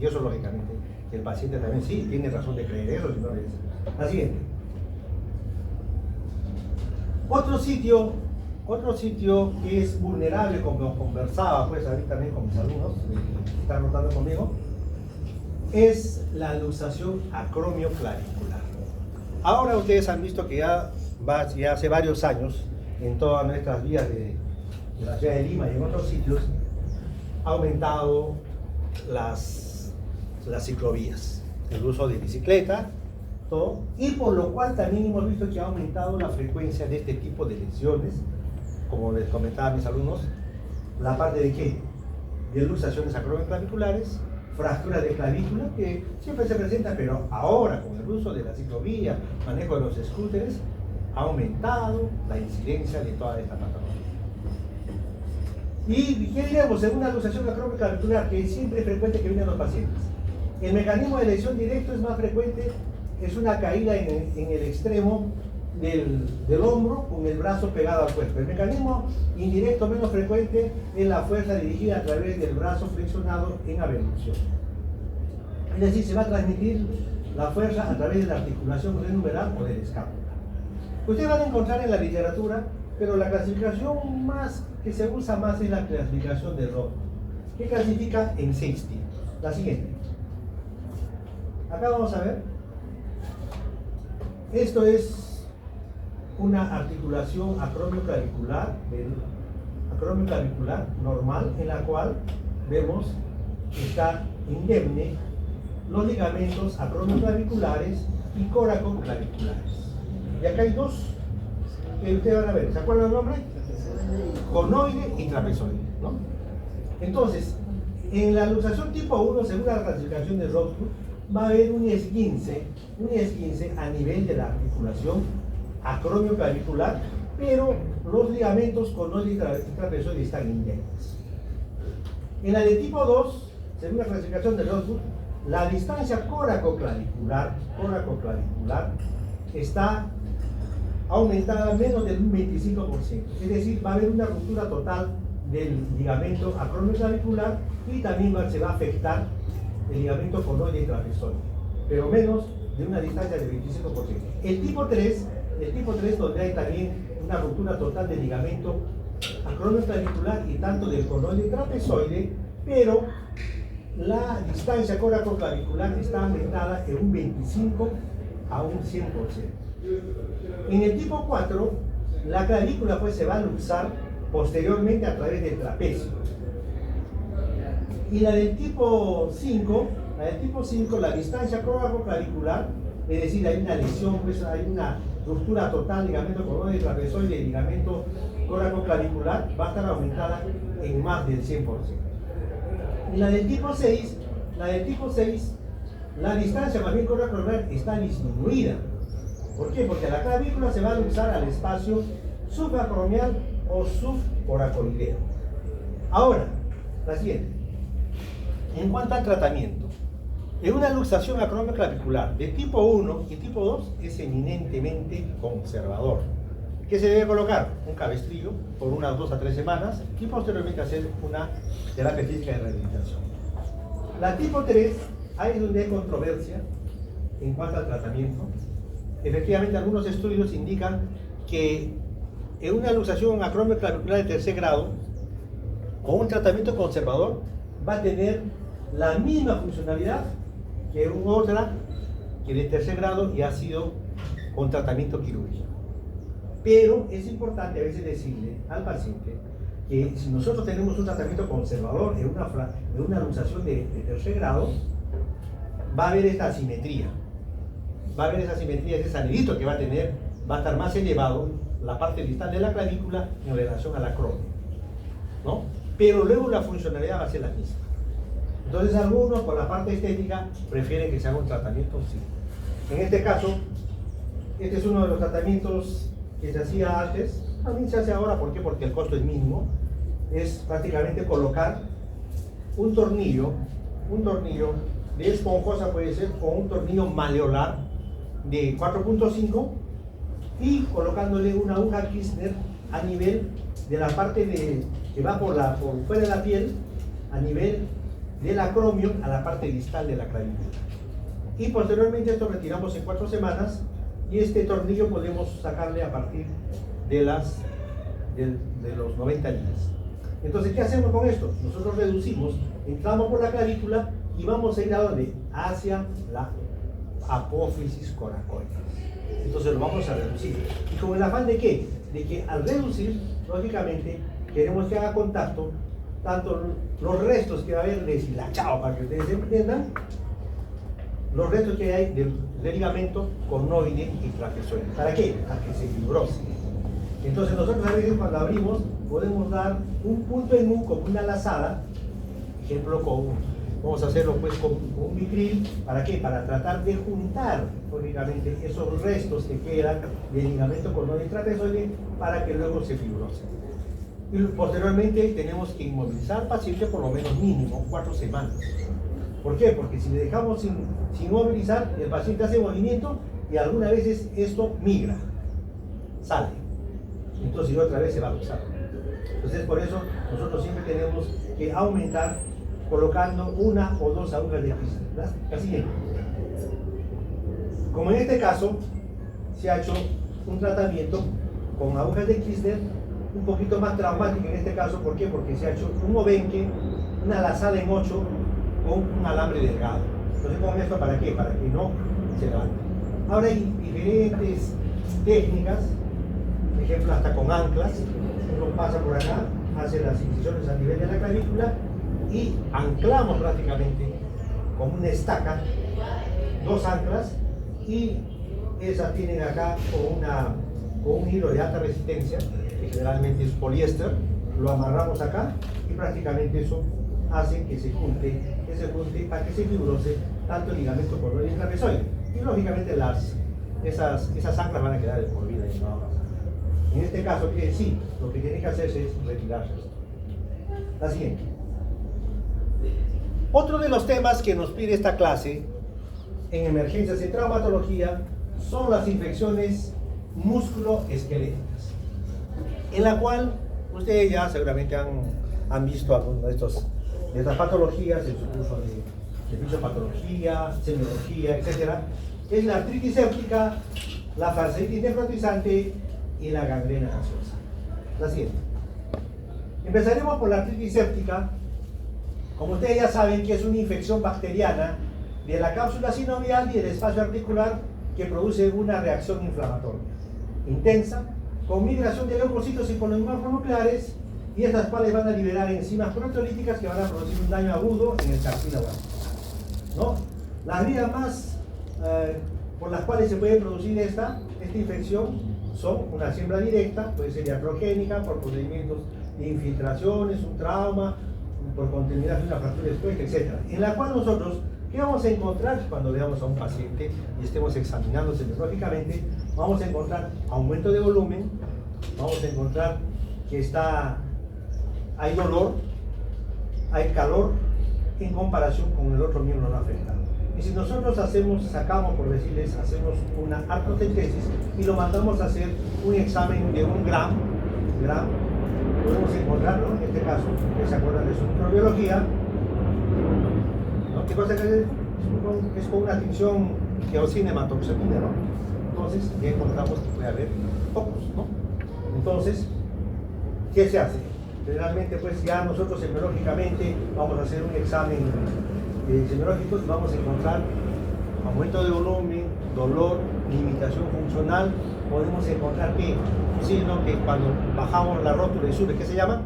y eso lógicamente, que el paciente también sí tiene razón de creer eso, si no le dice. La siguiente. Otro sitio que es vulnerable, como conversaba pues ahorita también con mis alumnos, que están notando conmigo, es la luxación acromioclavicular. Ahora ustedes han visto que ya hace varios años, en todas nuestras vías de la ciudad de Lima y en otros sitios, ha aumentado las ciclovías, el uso de bicicleta, todo, y por lo cual también hemos visto que ha aumentado la frecuencia de este tipo de lesiones, como les comentaba a mis alumnos, la parte de qué, de luxaciones acromioclaviculares, fracturas de clavícula, que siempre se presenta, pero ahora con el uso de la ciclovía, manejo de los scooters, ha aumentado la incidencia de toda esta patología. ¿Y qué diremos en una luxación acromioclavicular que siempre es frecuente que vienen los pacientes? El mecanismo de lesión directo es más frecuente, es una caída en el extremo del hombro con el brazo pegado al cuerpo. El mecanismo indirecto menos frecuente es la fuerza dirigida a través del brazo flexionado en abducción. Es decir, se va a transmitir la fuerza a través de la articulación renumeral o del escápula. Ustedes van a encontrar en la literatura, pero la clasificación más que se usa más es la clasificación de Roth, que clasifica en 6 tipos. La siguiente. Acá vamos a ver. Esto es una articulación acromioclavicular normal, en la cual vemos que está indemne los ligamentos acromioclaviculares y coracoclaviculares. Y acá hay dos que ustedes van a ver. ¿Se acuerdan el nombre? Conoide y trapezoide, ¿no? Entonces, en la luxación tipo 1, según la clasificación de Rothschild, va a haber un esguince a nivel de la articulación acromioclavicular, pero los ligamentos conoide y trapezoide están indemnes. En la de tipo 2, según la clasificación de Rothschild, la distancia coracoclavicular está aumentada a menos del 25%, es decir, va a haber una ruptura total del ligamento acromioclavicular y también se va a afectar el ligamento conoide y trapezoide, pero menos de una distancia del 25%. El tipo 3, donde hay también una ruptura total del ligamento acromioclavicular y tanto del conoide y trapezoide, pero la distancia coracoclavicular está aumentada en un 25 a un 100%. En el tipo 4, la clavícula pues se va a luxar posteriormente a través del trapecio. Y la del tipo 5, la distancia coracoclavicular, es decir, hay una lesión, pues hay una ruptura total, ligamento conoide, trapezoide y ligamento coracoclavicular, va a estar aumentada en más del 100%. Y la del tipo 6, la distancia más bien coracoclavicular está disminuida. ¿Por qué? Porque la clavícula se va a luxar al espacio subacromial o subcoracoideo. Ahora, la siguiente. En cuanto al tratamiento, en una luxación acromioclavicular de tipo 1 y tipo 2 es eminentemente conservador. ¿Qué se debe colocar? Un cabestrillo por unas 2 a 3 semanas y posteriormente hacer una terapia física de rehabilitación. La tipo 3, ahí es donde hay controversia en cuanto al tratamiento. Efectivamente, algunos estudios indican que en una luxación acromioclavicular de tercer grado, con un tratamiento conservador, va a tener la misma funcionalidad que otra que de tercer grado y ha sido con tratamiento quirúrgico. Pero es importante a veces decirle al paciente que si nosotros tenemos un tratamiento conservador en una luxación de tercer grado, va a haber esta asimetría. Va a haber esa asimetría, ese salidito que va a tener, va a estar más elevado la parte distal de la clavícula en relación a la acromio, ¿no? Pero luego la funcionalidad va a ser la misma. Entonces algunos por la parte estética prefieren que se haga un tratamiento así. En este caso, este es uno de los tratamientos que se hacía antes, también se hace ahora. ¿Por qué? Porque el costo es mínimo. Es prácticamente colocar un tornillo de esponjosa, puede ser, o un tornillo maleolar de 4.5 y colocándole una aguja Kirchner a nivel de la parte que va por fuera de la piel, a nivel del acromio a la parte distal de la clavícula. Y posteriormente esto retiramos en 4 semanas y este tornillo podemos sacarle a partir de los 90 días. Entonces, ¿qué hacemos con esto? Nosotros reducimos, entramos por la clavícula y vamos a ir a ¿dónde? Hacia la apófisis coracoides. Entonces lo vamos a reducir. ¿Y con el afán de qué? De que al reducir, lógicamente, queremos que haga contacto tanto los restos que va a haber deshilachado, para que ustedes entiendan, los restos que hay del ligamento cornoide y trapezoide. ¿Para qué? Para que se fibrose. Entonces nosotros a veces cuando abrimos podemos dar un punto en U como una lazada, ejemplo vamos a hacerlo pues con un Vicryl. ¿Para qué? Para tratar de juntar lógicamente esos restos que quedan del ligamento cornoide y trapezoide para que luego se fibrose. Y posteriormente tenemos que inmovilizar al paciente por lo menos mínimo 4 semanas. ¿Por qué? Porque si le dejamos sin movilizar, el paciente hace movimiento y algunas veces esto migra, sale. Entonces otra vez se va a luxar. Entonces por eso nosotros siempre tenemos que aumentar colocando 1 o 2 agujas de Kirchner. La siguiente. Como en este caso se ha hecho un tratamiento con agujas de Kirchner un poquito más traumático en este caso. ¿Por qué? Porque se ha hecho un obenque, una lazada en 8 con un alambre delgado. Entonces con esto, ¿para qué? Para que no se levante. Ahora hay diferentes técnicas, por ejemplo hasta con anclas. Uno pasa por acá, hace las incisiones a nivel de la clavícula y anclamos prácticamente con una estaca 2 anclas y esas tienen acá con un hilo de alta resistencia, que generalmente es poliéster, lo amarramos acá y prácticamente eso hace que se junte para que se fibrose tanto el ligamento cornoide y el trapezoide. Y lógicamente esas anclas van a quedar de por vida y no va a pasar. En este caso, sí, lo que tiene que hacerse es retirarse esto. La siguiente. Otro de los temas que nos pide esta clase en emergencias y traumatología son las infecciones musculoesqueléticas, en la cual ustedes ya seguramente han visto algunas de estas patologías en su curso de fisiopatología, semiología, etc. Es la artritis séptica, la fasciitis necrotizante y la gangrena gaseosa. La siguiente. Empezaremos por la artritis séptica. Como ustedes ya saben, que es una infección bacteriana de la cápsula sinovial y del espacio articular que produce una reacción inflamatoria intensa con migración de leucocitos y polimorfos nucleares, y estas cuales van a liberar enzimas proteolíticas que van a producir un daño agudo en el cartílago, ¿no? Las vías más por las cuales se puede producir esta infección son una siembra directa, puede ser iatrogénica, por procedimientos de infiltraciones, un trauma, por continuidad de una fractura expuesta, etc. En la cual nosotros, ¿qué vamos a encontrar cuando veamos a un paciente y estemos examinando semiológicamente? Vamos a encontrar aumento de volumen, vamos a encontrar que hay dolor, hay calor en comparación con el otro miembro no afectado. Y si nosotros sacamos, por decirles, hacemos una artrocentesis y lo mandamos a hacer un examen de un gram, podemos encontrar, ¿no? En este caso, que se acuerdan de su microbiología, ¿no? ¿Qué cosa es con una tinción eosinema-toxemina, ¿no? Entonces, ya encontramos que puede haber pocos, ¿no? Entonces, ¿qué se hace? Generalmente, pues ya nosotros semiológicamente vamos a hacer un examen semiológico y vamos a encontrar aumento de volumen, dolor, limitación funcional, podemos encontrar que un signo que cuando bajamos la rótula y sube, ¿qué se llama?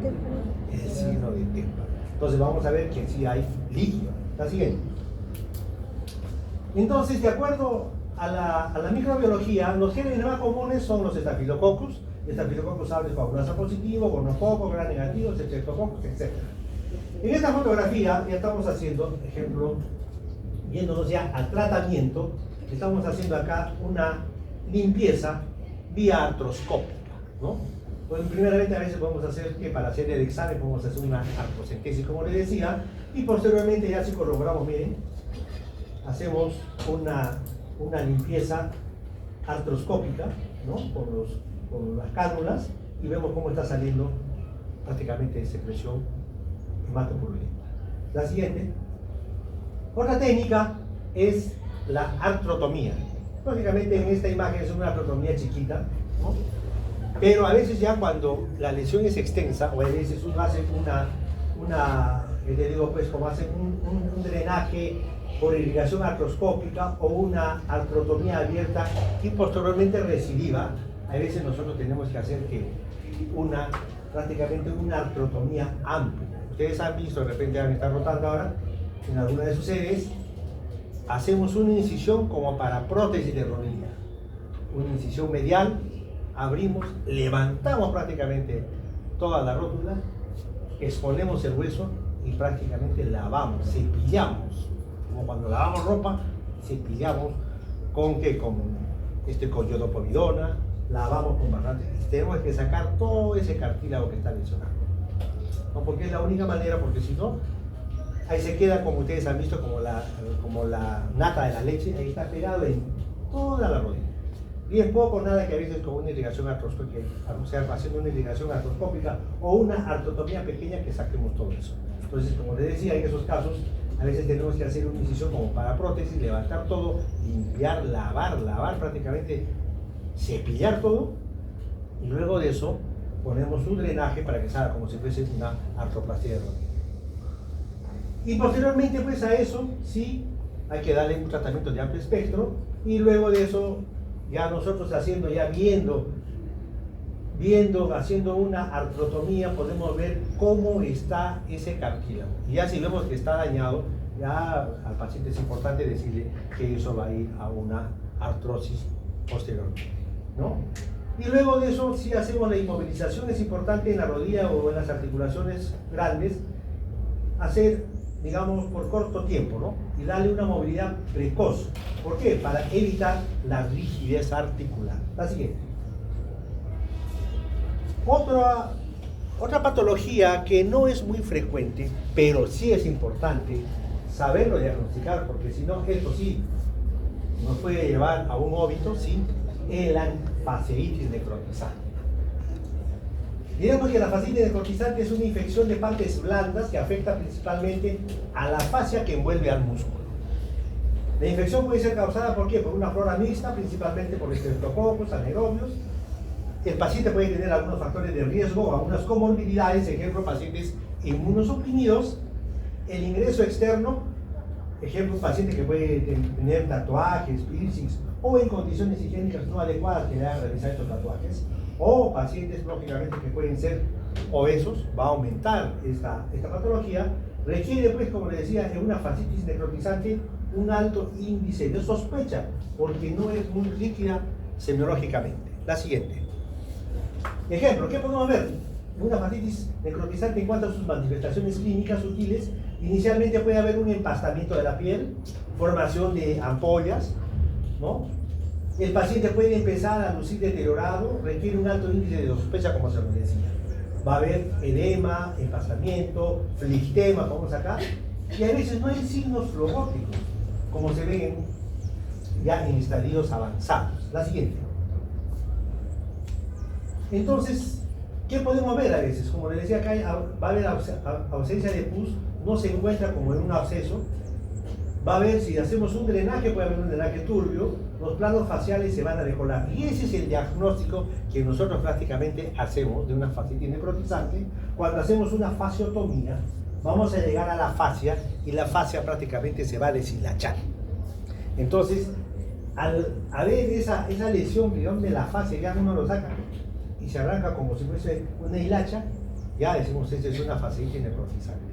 El signo de témpano. Entonces vamos a ver que sí hay líquido. La siguiente. Entonces, de acuerdo a la microbiología, los gérmenes más comunes son los Staphylococcus aureus coagulasa positivo, gonococcus, gram negativos, Streptococcus, etc. En esta fotografía ya estamos haciendo, ejemplo, yéndonos ya al tratamiento, estamos haciendo acá una limpieza vía artroscópica, ¿no? Pues primeramente a veces podemos hacer que para hacer el examen podemos hacer una artrocentesis, como les decía, y posteriormente ya si corroboramos, miren, hacemos una limpieza artroscópica, ¿no? Con las cánulas y vemos cómo está saliendo prácticamente secreción hematopurulenta. La siguiente. Otra técnica es la artrotomía. Lógicamente en esta imagen es una artrotomía chiquita, ¿no? Pero a veces ya cuando la lesión es extensa, o a veces uno hace le digo pues como hace un drenaje por irrigación artroscópica o una artrotomía abierta y posteriormente recidiva, a veces nosotros tenemos que hacer que prácticamente una artrotomía amplia. Ustedes han visto, de repente van a estar rotando ahora, en alguna de sus sedes, hacemos una incisión como para prótesis de rodilla. Una incisión medial, abrimos, levantamos prácticamente toda la rótula, exponemos el hueso y prácticamente lavamos, cepillamos. Como cuando lavamos ropa, cepillamos con yodopovidona, lavamos con bastante. Tenemos que sacar todo ese cartílago que está lesionado, ¿no? Porque es la única manera, porque si no, ahí se queda, como ustedes han visto, como la nata de la leche, ahí está pegado en toda la rodilla. Y es poco nada que a veces con una irrigación artroscópica, o sea, haciendo una irrigación artroscópica o una artrotomía pequeña, que saquemos todo eso. Entonces, como les decía, en esos casos, a veces tenemos que hacer una incisión como para prótesis, levantar todo, limpiar, lavar prácticamente, cepillar todo, y luego de eso ponemos un drenaje para que salga como si fuese una artroplastia de rodilla. Y posteriormente pues a eso sí hay que darle un tratamiento de amplio espectro, y luego de eso ya nosotros haciendo una artrotomía podemos ver cómo está ese cartílago. Y ya si vemos que está dañado, ya al paciente es importante decirle que eso va a ir a una artrosis posteriormente, ¿no? Y luego de eso, si hacemos la inmovilización, es importante en la rodilla o en las articulaciones grandes, hacer, digamos, por corto tiempo, ¿no? Y darle una movilidad precoz. ¿Por qué? Para evitar la rigidez articular. La siguiente. Otra patología que no es muy frecuente, pero sí es importante saberlo diagnosticar, porque si no, esto sí nos puede llevar a un óbito, ¿sí? La fasciitis necrotizante. Diremos que la fasciitis necrotizante es una infección de partes blandas que afecta principalmente a la fascia que envuelve al músculo. La infección puede ser causada ¿por qué? Por una flora mixta, principalmente por Streptococcus, anaerobios. El paciente puede tener algunos factores de riesgo, algunas comorbilidades, ejemplo, pacientes inmunosuprimidos, el ingreso externo, ejemplo, un paciente que puede tener tatuajes, piercings, o en condiciones higiénicas no adecuadas que le hagan realizar estos tatuajes, o pacientes, lógicamente, que pueden ser obesos, va a aumentar esta patología, requiere, pues, como les decía, en una fascitis necrotizante, un alto índice de sospecha, porque no es muy líquida semiológicamente. La siguiente. Ejemplo, ¿qué podemos ver? Una fascitis necrotizante en cuanto a sus manifestaciones clínicas sutiles, inicialmente puede haber un empastamiento de la piel, formación de ampollas, ¿no? El paciente puede empezar a lucir deteriorado, requiere un alto índice de sospecha, como se nos decía. Va a haber edema, empastamiento, flegma, como vemos acá, y a veces no hay signos flogóticos, como se ven ya en estadios avanzados. La siguiente. Entonces, ¿qué podemos ver a veces? Como les decía acá, va a haber ausencia de pus, no se encuentra como en un absceso. Va a haber, si hacemos un drenaje, puede haber un drenaje turbio, los planos faciales se van a decolar. Y ese es el diagnóstico que nosotros prácticamente hacemos de una fascitis necrotizante. Cuando hacemos una fasciotomía, vamos a llegar a la fascia y la fascia prácticamente se va a deshilachar. Entonces, al haber esa lesión, digamos, de la fascia, ya uno lo saca y se arranca como si fuese una hilacha, ya decimos, esa es una fascitis necrotizante,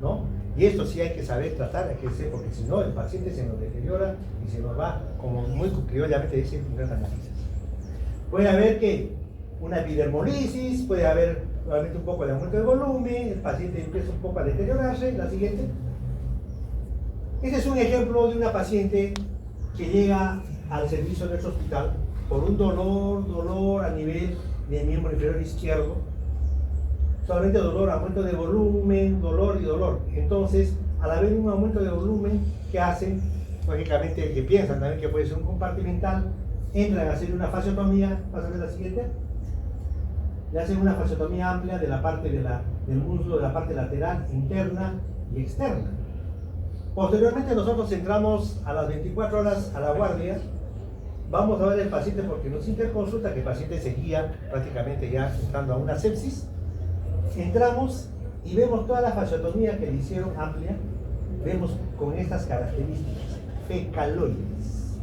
¿no? Y esto sí hay que saber tratar, hay que ser, porque si no, el paciente se nos deteriora y se nos va, como muy criollamente dicen, unas narices. Puede haber que una epidermolisis, puede haber probablemente un poco de aumento de volumen, el paciente empieza un poco a deteriorarse. La siguiente. Este es un ejemplo de una paciente que llega al servicio de nuestro hospital por un dolor a nivel del miembro inferior izquierdo. Solamente dolor, aumento de volumen, dolor y dolor. Entonces, al haber un aumento de volumen, ¿qué hacen? Lógicamente, que piensan también que puede ser un compartimental, entran a hacer una fasciotomía. Pásame la siguiente. Le hacen una fasciotomía amplia de la parte del muslo, de la parte lateral, interna y externa. Posteriormente nosotros entramos a las 24 horas a la guardia. Vamos a ver al paciente porque nos interconsulta que el paciente seguía prácticamente ya entrando a una sepsis. Entramos y vemos toda la fasciotomía que le hicieron amplia. Vemos con estas características, fecaloides.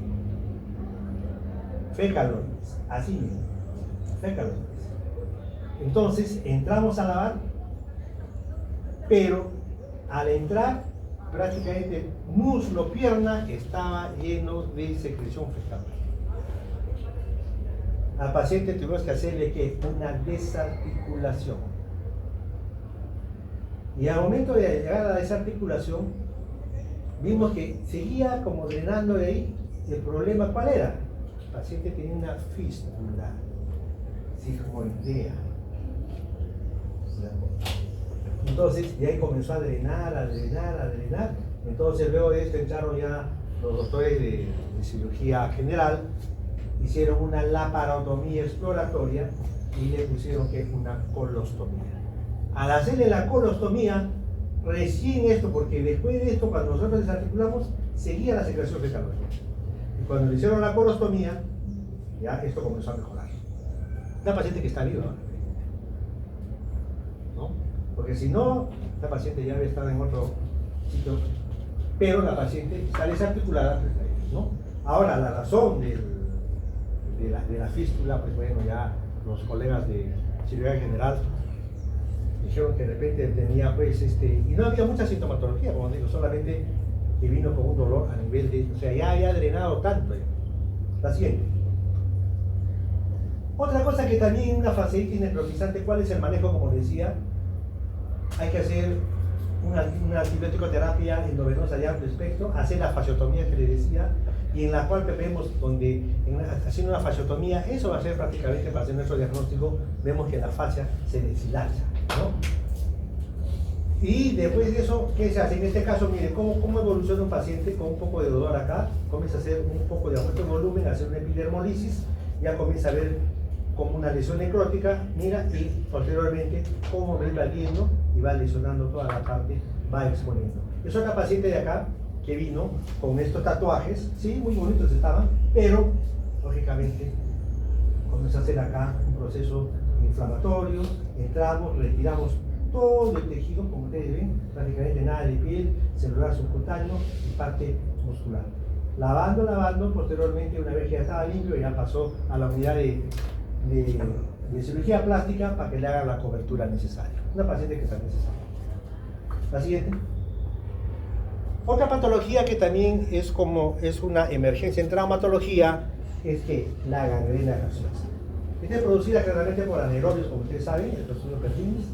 Fecaloides, así mismo, fecaloides. Entonces entramos a lavar, pero al entrar prácticamente muslo, pierna estaba lleno de secreción fecal. Al paciente tuvimos que hacerle ¿qué? Una desarticulación. Y al momento de llegar a la desarticulación, vimos que seguía como drenando de ahí. El problema, ¿cuál era? El paciente tenía una fístula sigmoidea. Entonces, de ahí comenzó a drenar. Entonces, luego de esto entraron ya los doctores de cirugía general, hicieron una laparotomía exploratoria y le pusieron que una colostomía. Al hacerle la colostomía, recién esto, porque después de esto, cuando nosotros desarticulamos, seguía la secreción fecal. Y cuando le hicieron la colostomía, ya esto comenzó a mejorar. Una paciente que está viva, ¿no? Porque si no, la paciente ya debe estar en otro sitio, pero la paciente está desarticulada, ¿no? Ahora, la razón de la fístula, pues bueno, ya los colegas de cirugía general dijeron que de repente tenía pues y no había mucha sintomatología, como digo, solamente que vino con un dolor a nivel de, o sea, ya había drenado tanto. La siguiente. Otra cosa que también una fascitis necrotizante, ¿cuál es el manejo? Como decía, hay que hacer una antibiótico terapia endovenosa de amplio espectro, hacer la fasciotomía que le decía, y en la cual vemos donde haciendo una fasciotomía, eso va a ser prácticamente para hacer nuestro diagnóstico, vemos que la fascia se deshilacha, ¿no? Y después de eso, ¿qué se hace? En este caso, miren, ¿cómo evoluciona un paciente con un poco de dolor acá? Comienza a hacer un poco de aumento de volumen, a hacer una epidermolisis, ya comienza a ver como una lesión necrótica, mira, y posteriormente cómo va invadiendo y va lesionando toda la parte, va exponiendo. Es otra paciente de acá que vino con estos tatuajes, sí, muy bonitos estaban, pero lógicamente comenzó a hacer acá un proceso inflamatorio, entramos, retiramos todo el tejido, como ustedes ven, prácticamente nada de piel, celular subcutáneo y parte muscular. Lavando, posteriormente, una vez que ya estaba limpio, ya pasó a la unidad de cirugía plástica para que le haga la cobertura necesaria. Una paciente que está necesaria. La siguiente. Otra patología que también es una emergencia en traumatología es que la gangrena gaseosa. Esta es producida claramente por anaerobios, como ustedes saben, el Toxino pertinis,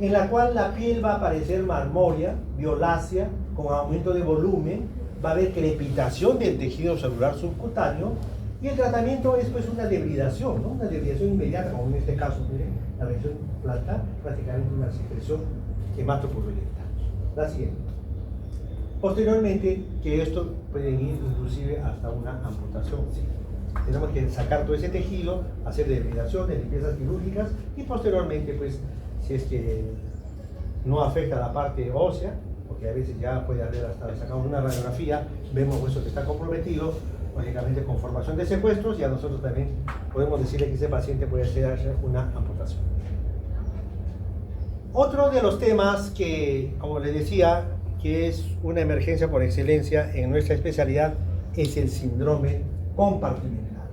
en la cual la piel va a aparecer marmórea, violácea, con aumento de volumen, va a haber crepitación del tejido celular subcutáneo, y el tratamiento es pues una debridación, ¿no? Una debridación inmediata, como en este caso, miren, la región plantar, prácticamente una secreción hematopurulenta. La siguiente. Posteriormente, que esto puede ir inclusive hasta una amputación. ¿Sí? Tenemos que sacar todo ese tejido, hacer debridaciones, limpiezas quirúrgicas, y posteriormente, pues, si es que no afecta la parte ósea, porque a veces ya puede haber hasta sacamos una radiografía, vemos hueso que está comprometido, lógicamente con formación de secuestros, y a nosotros también podemos decirle que ese paciente puede hacer una amputación. Otro de los temas que, como les decía, que es una emergencia por excelencia en nuestra especialidad, es el síndrome compartimental.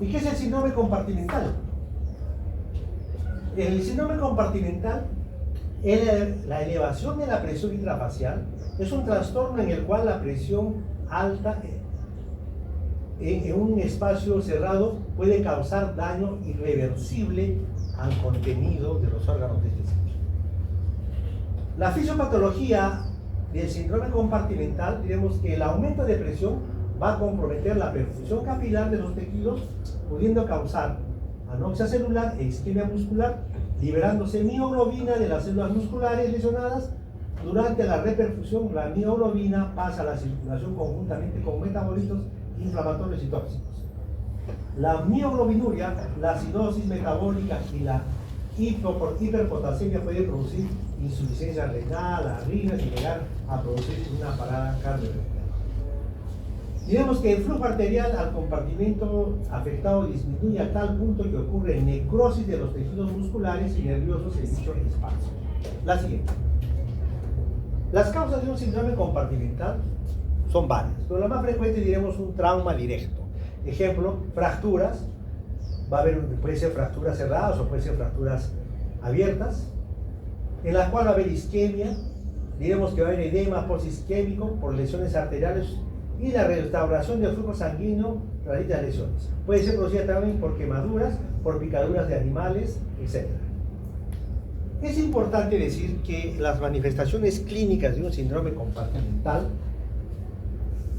¿Y qué es el síndrome compartimental? El síndrome compartimental es la elevación de la presión intrafacial. Es un trastorno en el cual la presión alta en un espacio cerrado puede causar daño irreversible al contenido de los órganos de este sitio. La fisiopatología del síndrome compartimental, diremos que el aumento de presión va a comprometer la perfusión capilar de los tejidos, pudiendo causar anoxia celular e isquemia muscular, liberándose mioglobina de las células musculares lesionadas. Durante la reperfusión, la mioglobina pasa a la circulación conjuntamente con metabolitos inflamatorios y tóxicos. La mioglobinuria, la acidosis metabólica y la hiperpotasemia puede producir insuficiencia renal, arritmias y llegar a producir una parada cardiovascular. Diremos que el flujo arterial al compartimento afectado disminuye a tal punto que ocurre necrosis de los tejidos musculares y nerviosos en dicho espacio. La siguiente. Las causas de un síndrome compartimental son varias, pero la más frecuente diremos un trauma directo. Ejemplo, fracturas. Puede ser fracturas cerradas o puede ser fracturas abiertas, en la cual va a haber isquemia. Diremos que va a haber edema posisquémico por lesiones arteriales y la restauración del flujo sanguíneo tras las lesiones. Puede ser producida también por quemaduras, por picaduras de animales, etc. Es importante decir que las manifestaciones clínicas de un síndrome compartimental,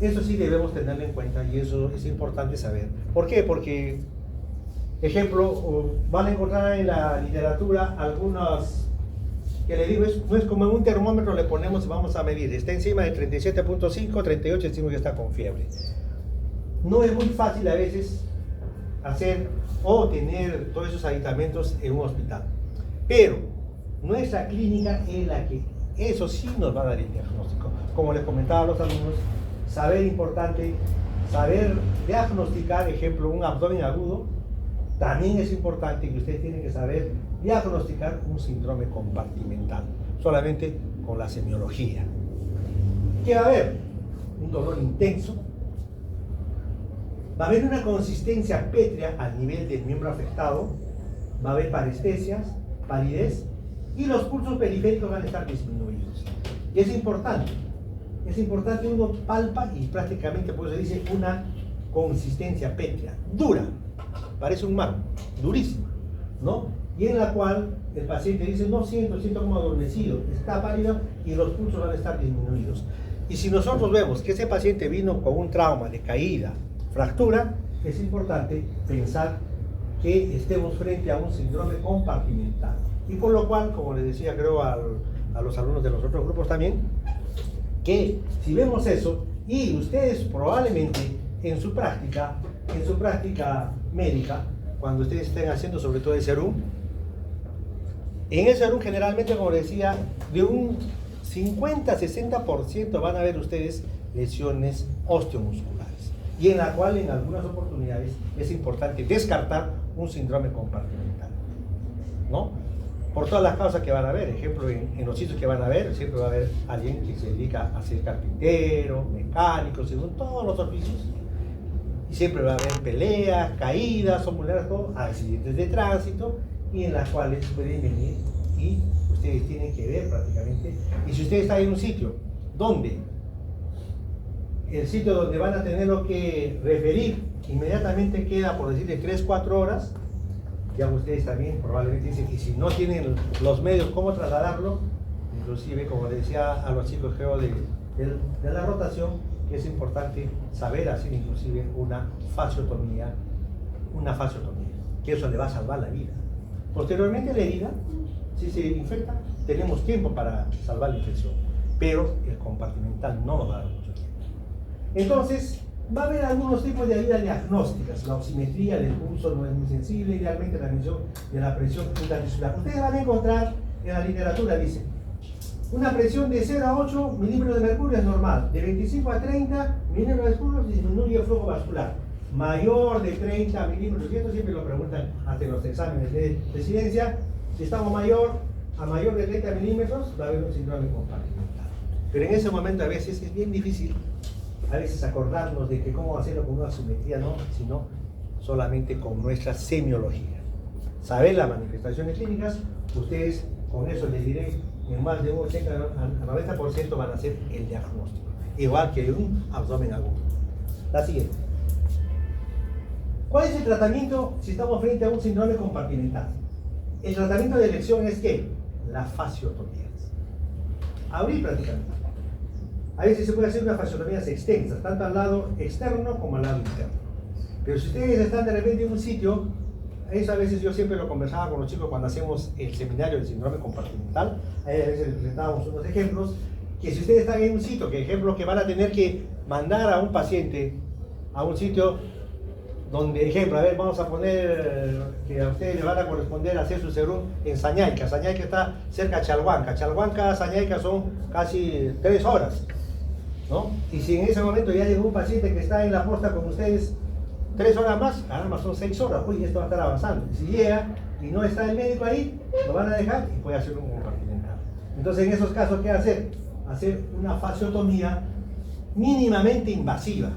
eso sí debemos tenerlo en cuenta y eso es importante saber. ¿Por qué? Porque, ejemplo, van a encontrar en la literatura algunas, que le digo, no es como en un termómetro le ponemos y vamos a medir, está encima de 37.5, 38, decimos que está con fiebre. No es muy fácil a veces hacer o tener todos esos aditamentos en un hospital, pero nuestra clínica es la que, eso sí nos va a dar el diagnóstico. Como les comentaba a los alumnos, importante saber diagnosticar, ejemplo, un abdomen agudo. También es importante que ustedes tienen que saber diagnosticar un síndrome compartimental, solamente con la semiología. ¿Qué va a haber? Un dolor intenso, va a haber una consistencia pétrea al nivel del miembro afectado, va a haber parestesias, palidez, y los pulsos periféricos van a estar disminuidos. Y es importante uno palpa y prácticamente pues se dice una consistencia pétrea, dura, parece un mármol, durísima, ¿no? Y en la cual el paciente dice, no siento como adormecido, está pálido y los pulsos van a estar disminuidos. Y si nosotros vemos que ese paciente vino con un trauma de caída, fractura, es importante pensar que estemos frente a un síndrome compartimental. Y por lo cual, como les decía creo a los alumnos de los otros grupos también, que si vemos eso, y ustedes probablemente en su práctica médica, cuando ustedes estén haciendo sobre todo el serum, en el serum generalmente, como les decía, de un 50-60% van a ver ustedes lesiones osteomusculares, y en la cual en algunas oportunidades es importante descartar un síndrome compartimental, ¿no? Por todas las causas que van a haber, ejemplo, en los sitios que van a ver, siempre va a haber alguien que se dedica a ser carpintero, mecánico, según todos los oficios, y siempre va a haber peleas, caídas, son vulnerables, accidentes de tránsito, y en las cuales pueden venir y ustedes tienen que ver prácticamente. Y si ustedes están en un sitio donde el sitio donde van a tenerlo que referir inmediatamente queda, por decirle, 3-4 horas, ya ustedes también probablemente dicen que si no tienen los medios cómo trasladarlo, inclusive como les decía a los chicos creo de la rotación, que es importante saber hacer inclusive una fasciotomía, que eso le va a salvar la vida. Posteriormente la herida, si se infecta, tenemos tiempo para salvar la infección, pero el compartimental no nos va a dar mucho tiempo. Entonces, va a haber algunos tipos de ayudas diagnósticas. La oximetría del pulso no es muy sensible, idealmente la medición de la presión interarticular. Ustedes van a encontrar en la literatura, dice, una presión de 0 a 8 milímetros de mercurio es normal, de 25 a 30 milímetros de mercurio disminuye el flujo vascular, mayor de 30 milímetros, y esto siempre lo preguntan hasta en los exámenes de residencia, si estamos a mayor de 30 milímetros, va a haber un síndrome compartimental. Pero en ese momento a veces es bien difícil a veces acordarnos de que cómo hacerlo con una simetría, no, sino solamente con nuestra semiología. Saber las manifestaciones clínicas, ustedes con eso les diré, en más de un 80 al 90% van a hacer el diagnóstico, igual que un abdomen agudo. La siguiente. ¿Cuál es el tratamiento si estamos frente a un síndrome compartimental? El tratamiento de elección es ¿qué? La fasciotomía. Abrir prácticamente. A veces se puede hacer unas fasciotomías extensas, tanto al lado externo como al lado interno. Pero si ustedes están de repente en un sitio, eso a veces yo siempre lo conversaba con los chicos cuando hacemos el seminario del síndrome compartimental, ahí a veces les presentábamos unos ejemplos, que si ustedes están en un sitio, que ejemplo que van a tener que mandar a un paciente a un sitio donde, ejemplo, a ver, vamos a poner que a ustedes les van a corresponder hacer su serum en Sañayca. Sañayca está cerca de Chalhuanca. Chalhuanca a Sañayca son casi 3 horas, ¿no? Y si en ese momento ya llegó un paciente que está en la posta con ustedes 3 horas más, caramba, son 6 horas. Uy, esto va a estar avanzando. Y si llega y no está el médico ahí, lo van a dejar y puede hacer un compartimental. Entonces, en esos casos, ¿qué hacer? Hacer una fasciotomía mínimamente invasiva.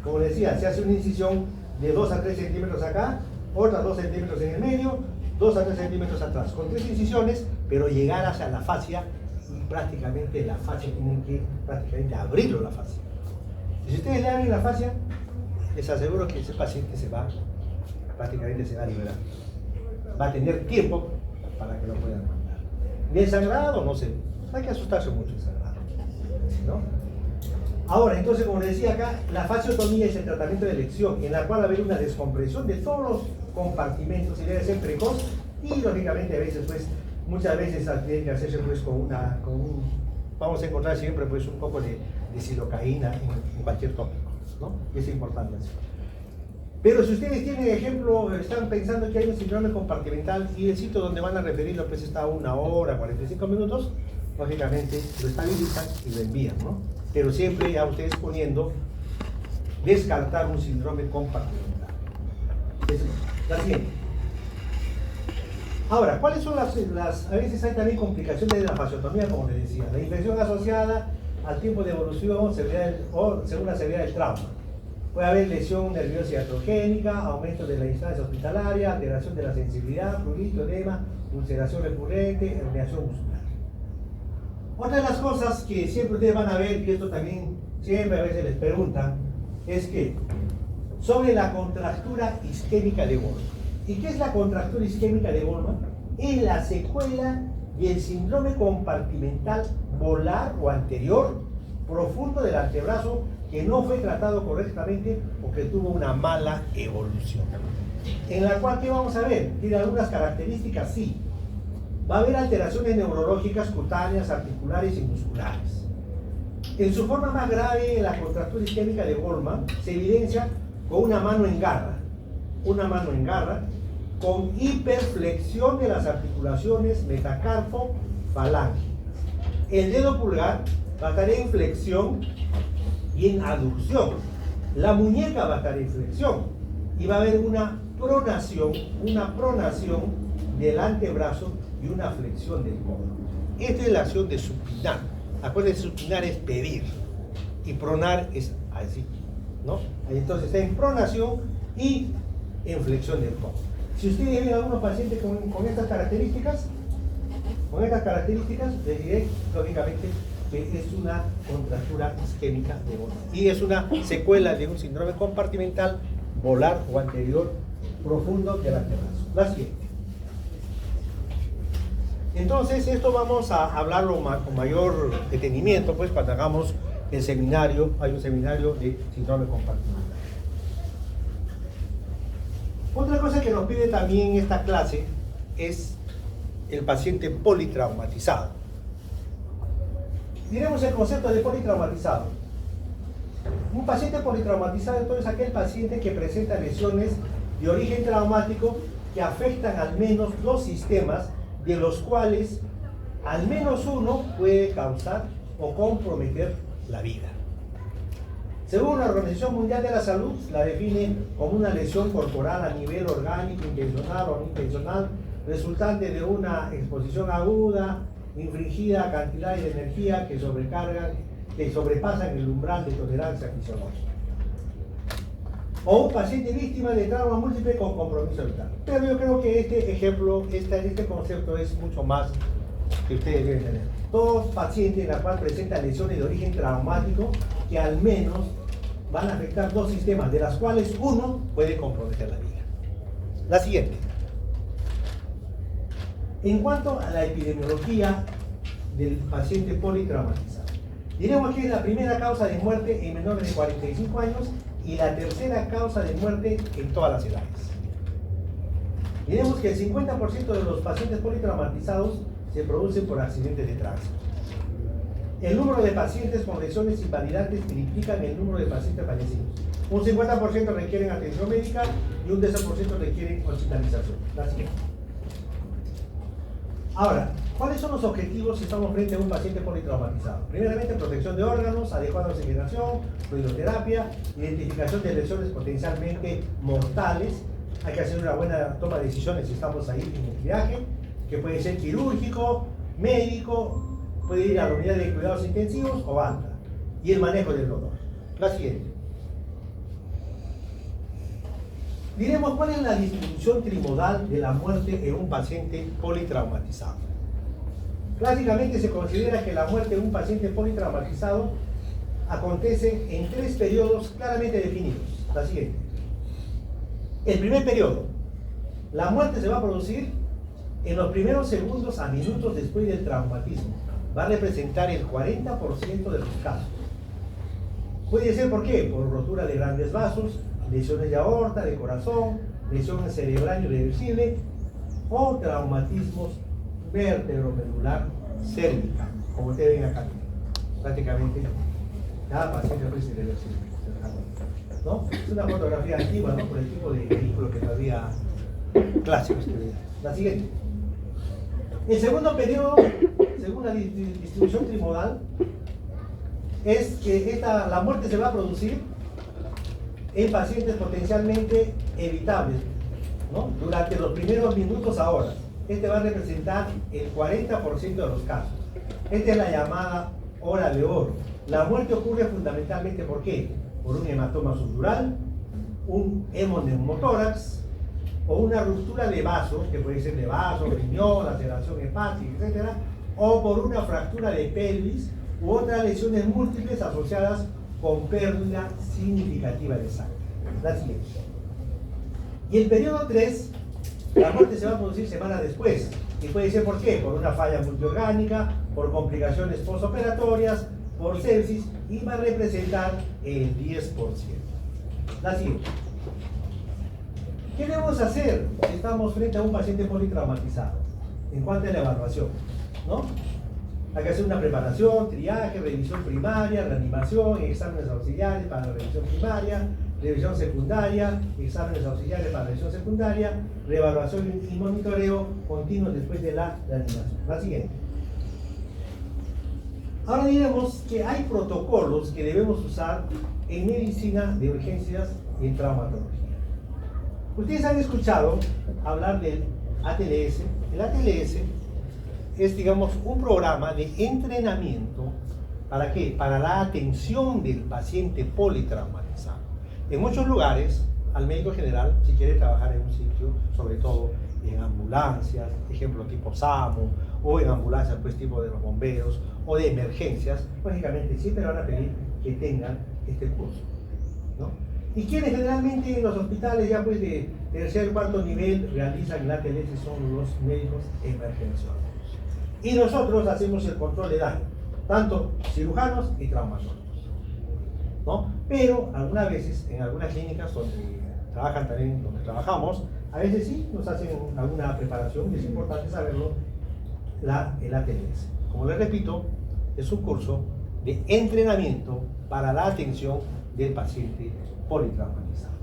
Como decía, se hace una incisión de 2 a 3 centímetros acá, otras 2 centímetros en el medio, 2 a 3 centímetros atrás, con 3 incisiones, pero llegar hacia la fascia, y prácticamente la fascia tienen que prácticamente abrirlo la fascia. Y si ustedes le abren la fascia, les aseguro que ese paciente prácticamente se va a liberar. Va a tener tiempo para que lo puedan mandar. Bien sangrado, no sé, hay que asustarse mucho el sangrado, ¿no? Ahora, entonces, como les decía acá, la fasciotomía es el tratamiento de elección, en la cual va a haber una descompresión de todos los compartimentos y debe ser precoz y, lógicamente, a veces, pues, muchas veces tiene que hacerse, pues, vamos a encontrar siempre, pues, un poco de silocaína en cualquier tópico, ¿no? Es importante eso. Pero si ustedes tienen ejemplo, están pensando que hay un síndrome compartimental y el sitio donde van a referirlo, pues, está a 1 hora, 45 minutos, lógicamente, lo estabilizan y lo envían, ¿no? Pero siempre ya ustedes poniendo descartar un síndrome compartimental. Es la siguiente. Ahora, ¿cuáles son las a veces hay también complicaciones de la fasciotomía, como les decía? La infección asociada al tiempo de evolución o según la severidad del trauma. Puede haber lesión nerviosa iatrogénica, aumento de la instancia hospitalaria, alteración de la sensibilidad, prurito, edema, ulceración recurrente, herniación muscular. Otra de las cosas que siempre ustedes van a ver, y esto también siempre a veces les preguntan, es que sobre la contractura isquémica de Goldman. ¿Y qué es la contractura isquémica de Goldman? Es la secuela del síndrome compartimental volar o anterior profundo del antebrazo que no fue tratado correctamente o que tuvo una mala evolución. En la cual, ¿qué vamos a ver? Tiene algunas características, sí. Va a haber alteraciones neurológicas, cutáneas, articulares y musculares. En su forma más grave, la contractura isquémica de Goldman se evidencia con una mano en garra, con hiperflexión de las articulaciones metacarpo-falángicas. El dedo pulgar va a estar en flexión y en aducción. La muñeca va a estar en flexión y va a haber una pronación del antebrazo y una flexión del codo. Esta es la acción de supinar. Acuérdense, supinar es pedir y pronar es así, ¿no? Entonces está en pronación y en flexión del codo. Si ustedes ven a algunos pacientes con estas características, les diré lógicamente que es una contractura isquémica de Goldman y es una secuela de un síndrome compartimental volar o anterior profundo del antebrazo. La siguiente. Entonces, esto vamos a hablarlo con mayor detenimiento, pues, cuando hagamos el seminario. Hay un seminario de síndrome compartimental. Otra cosa que nos pide también esta clase es el paciente politraumatizado. Diremos el concepto de politraumatizado. Un paciente politraumatizado entonces es aquel paciente que presenta lesiones de origen traumático que afectan al menos 2 sistemas, de los cuales al menos uno puede causar o comprometer la vida. Según la Organización Mundial de la Salud, la define como una lesión corporal a nivel orgánico, intencional o no intencional, resultante de una exposición aguda, infringida a cantidades de energía que sobrecargan que sobrepasan el umbral de tolerancia fisiológica. O un paciente víctima de trauma múltiple con compromiso vital. Pero yo creo que este ejemplo, este concepto es mucho más que ustedes deben tener. Todos pacientes en la cual presentan lesiones de origen traumático que al menos van a afectar dos sistemas, de las cuales uno puede comprometer la vida. La siguiente. En cuanto a la epidemiología del paciente politraumatizado, diremos que es la primera causa de muerte en menores de 45 años y la tercera causa de muerte en todas las edades. Diremos que el 50% de los pacientes politraumatizados se producen por accidentes de tránsito. El número de pacientes con lesiones invalidantes triplican el número de pacientes fallecidos. Un 50% requieren atención médica y un 10% requieren hospitalización. La siguiente. Ahora, ¿cuáles son los objetivos si estamos frente a un paciente politraumatizado? Primeramente, protección de órganos, adecuada oxigenación, fluidoterapia, identificación de lesiones potencialmente mortales. Hay que hacer una buena toma de decisiones si estamos ahí en el viaje, que puede ser quirúrgico, médico, puede ir a la unidad de cuidados intensivos o alta. Y el manejo del dolor. La siguiente. Diremos cuál es la distribución trimodal de la muerte en un paciente politraumatizado. Clásicamente se considera que la muerte de un paciente politraumatizado acontece en 3 periodos claramente definidos. La siguiente. El primer periodo. La muerte se va a producir en los primeros segundos a minutos después del traumatismo. Va a representar el 40% de los casos. Puede ser, ¿por qué? Por rotura de grandes vasos, lesiones de aorta, de corazón, lesión cerebral irreversible o traumatismos vértebro-medular cérvica, como ustedes ven acá. Prácticamente cada paciente fue irreversible, ¿no? Es una fotografía antigua, ¿no? Por el tipo de vehículo que todavía clásico. La siguiente. El segundo periodo, según la distribución trimodal, es que la muerte se va a producir en pacientes potencialmente evitables, ¿no? Durante los primeros minutos a horas. Este va a representar el 40% de los casos. Esta es la llamada hora de oro. La muerte ocurre fundamentalmente ¿por qué? Por un hematoma subdural, un hemoneumotórax o una ruptura de vasos, que puede ser de vaso, riñón, laceración hepática, etc. O por una fractura de pelvis u otras lesiones múltiples asociadas con pérdida significativa de sangre. La siguiente. Y el periodo 3, la muerte se va a producir semanas después. Y puede ser ¿por qué? Por una falla multiorgánica, por complicaciones postoperatorias, por sepsis, y va a representar el 10%. La siguiente. ¿Qué debemos hacer si estamos frente a un paciente politraumatizado? En cuanto a la evaluación, ¿no? Hay que hacer una preparación, triaje, revisión primaria, reanimación, exámenes auxiliares para la revisión primaria, revisión secundaria, exámenes auxiliares para la revisión secundaria, reevaluación y monitoreo continuo después de la reanimación. La siguiente. Ahora diremos que hay protocolos que debemos usar en medicina de urgencias y en traumatología. Ustedes han escuchado hablar del ATLS. El ATLS es, digamos, un programa de entrenamiento. ¿Para qué? Para la atención del paciente politraumatizado. En muchos lugares, al médico general, si quiere trabajar en un sitio, sobre todo en ambulancias, ejemplo tipo SAMU, o en ambulancias pues tipo de los bomberos, o de emergencias, lógicamente siempre van a pedir que tengan este curso, ¿no? Y quienes generalmente en los hospitales ya pues de tercer, cuarto nivel realizan el ATLS son los médicos emergenciólogos. Y nosotros hacemos el control de daño, tanto cirujanos y traumatólogos, ¿no? Pero algunas veces, en algunas clínicas donde trabajan también, donde trabajamos, a veces sí nos hacen alguna preparación, y es importante saberlo, el ATLS. Como les repito, es un curso de entrenamiento para la atención del paciente politraumatizado.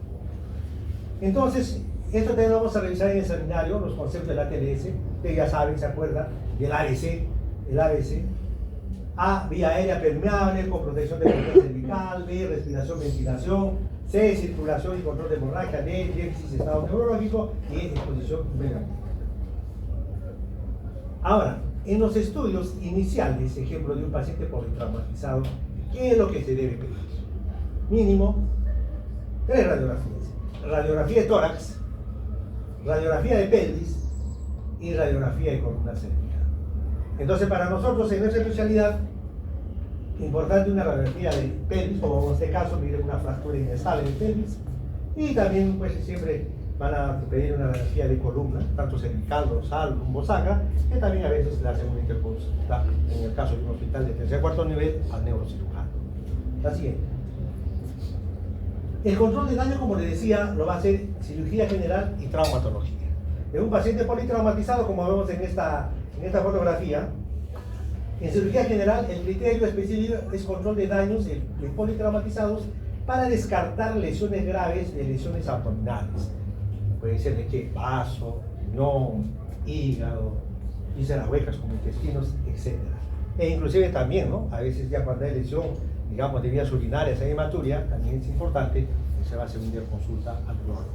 Entonces, esto también lo vamos a revisar en el seminario, los conceptos del ATLS. Ustedes ya saben, se acuerdan del ABC, el ABC. A, vía aérea permeable con protección de columna cervical. B, respiración, ventilación. C, circulación y control de hemorragia. D, diéresis, estado neurológico. Y exposición mecánica. Ahora, en los estudios iniciales, ejemplo de un paciente politraumatizado, ¿qué es lo que se debe pedir? Mínimo 3 radiografías. Radiografía de tórax, radiografía de pelvis y radiografía de columna cérvica. Entonces, para nosotros, en nuestra especialidad, importante una radiografía de pelvis, como en este caso, miren una fractura inestable de pelvis, y también, pues, siempre van a pedir una radiografía de columna, tanto cervical, dorsal, lumbosacra, que también a veces le hacen una interconsulta, en el caso de un hospital de tercer o cuarto nivel, al neurocirujano. La siguiente. El control de daño, como les decía, lo va a hacer cirugía general y traumatología. En un paciente politraumatizado, como vemos en esta fotografía, en cirugía general el criterio específico es control de daños de politraumatizados para descartar lesiones graves de lesiones abdominales. Puede ser de qué, vaso, riñón, hígado, vísceras huecas como intestinos, etc. E inclusive también, ¿no? A veces ya cuando hay lesión, digamos, de vías urinarias en hematuria, también es importante que se va a hacer una consulta al urologo.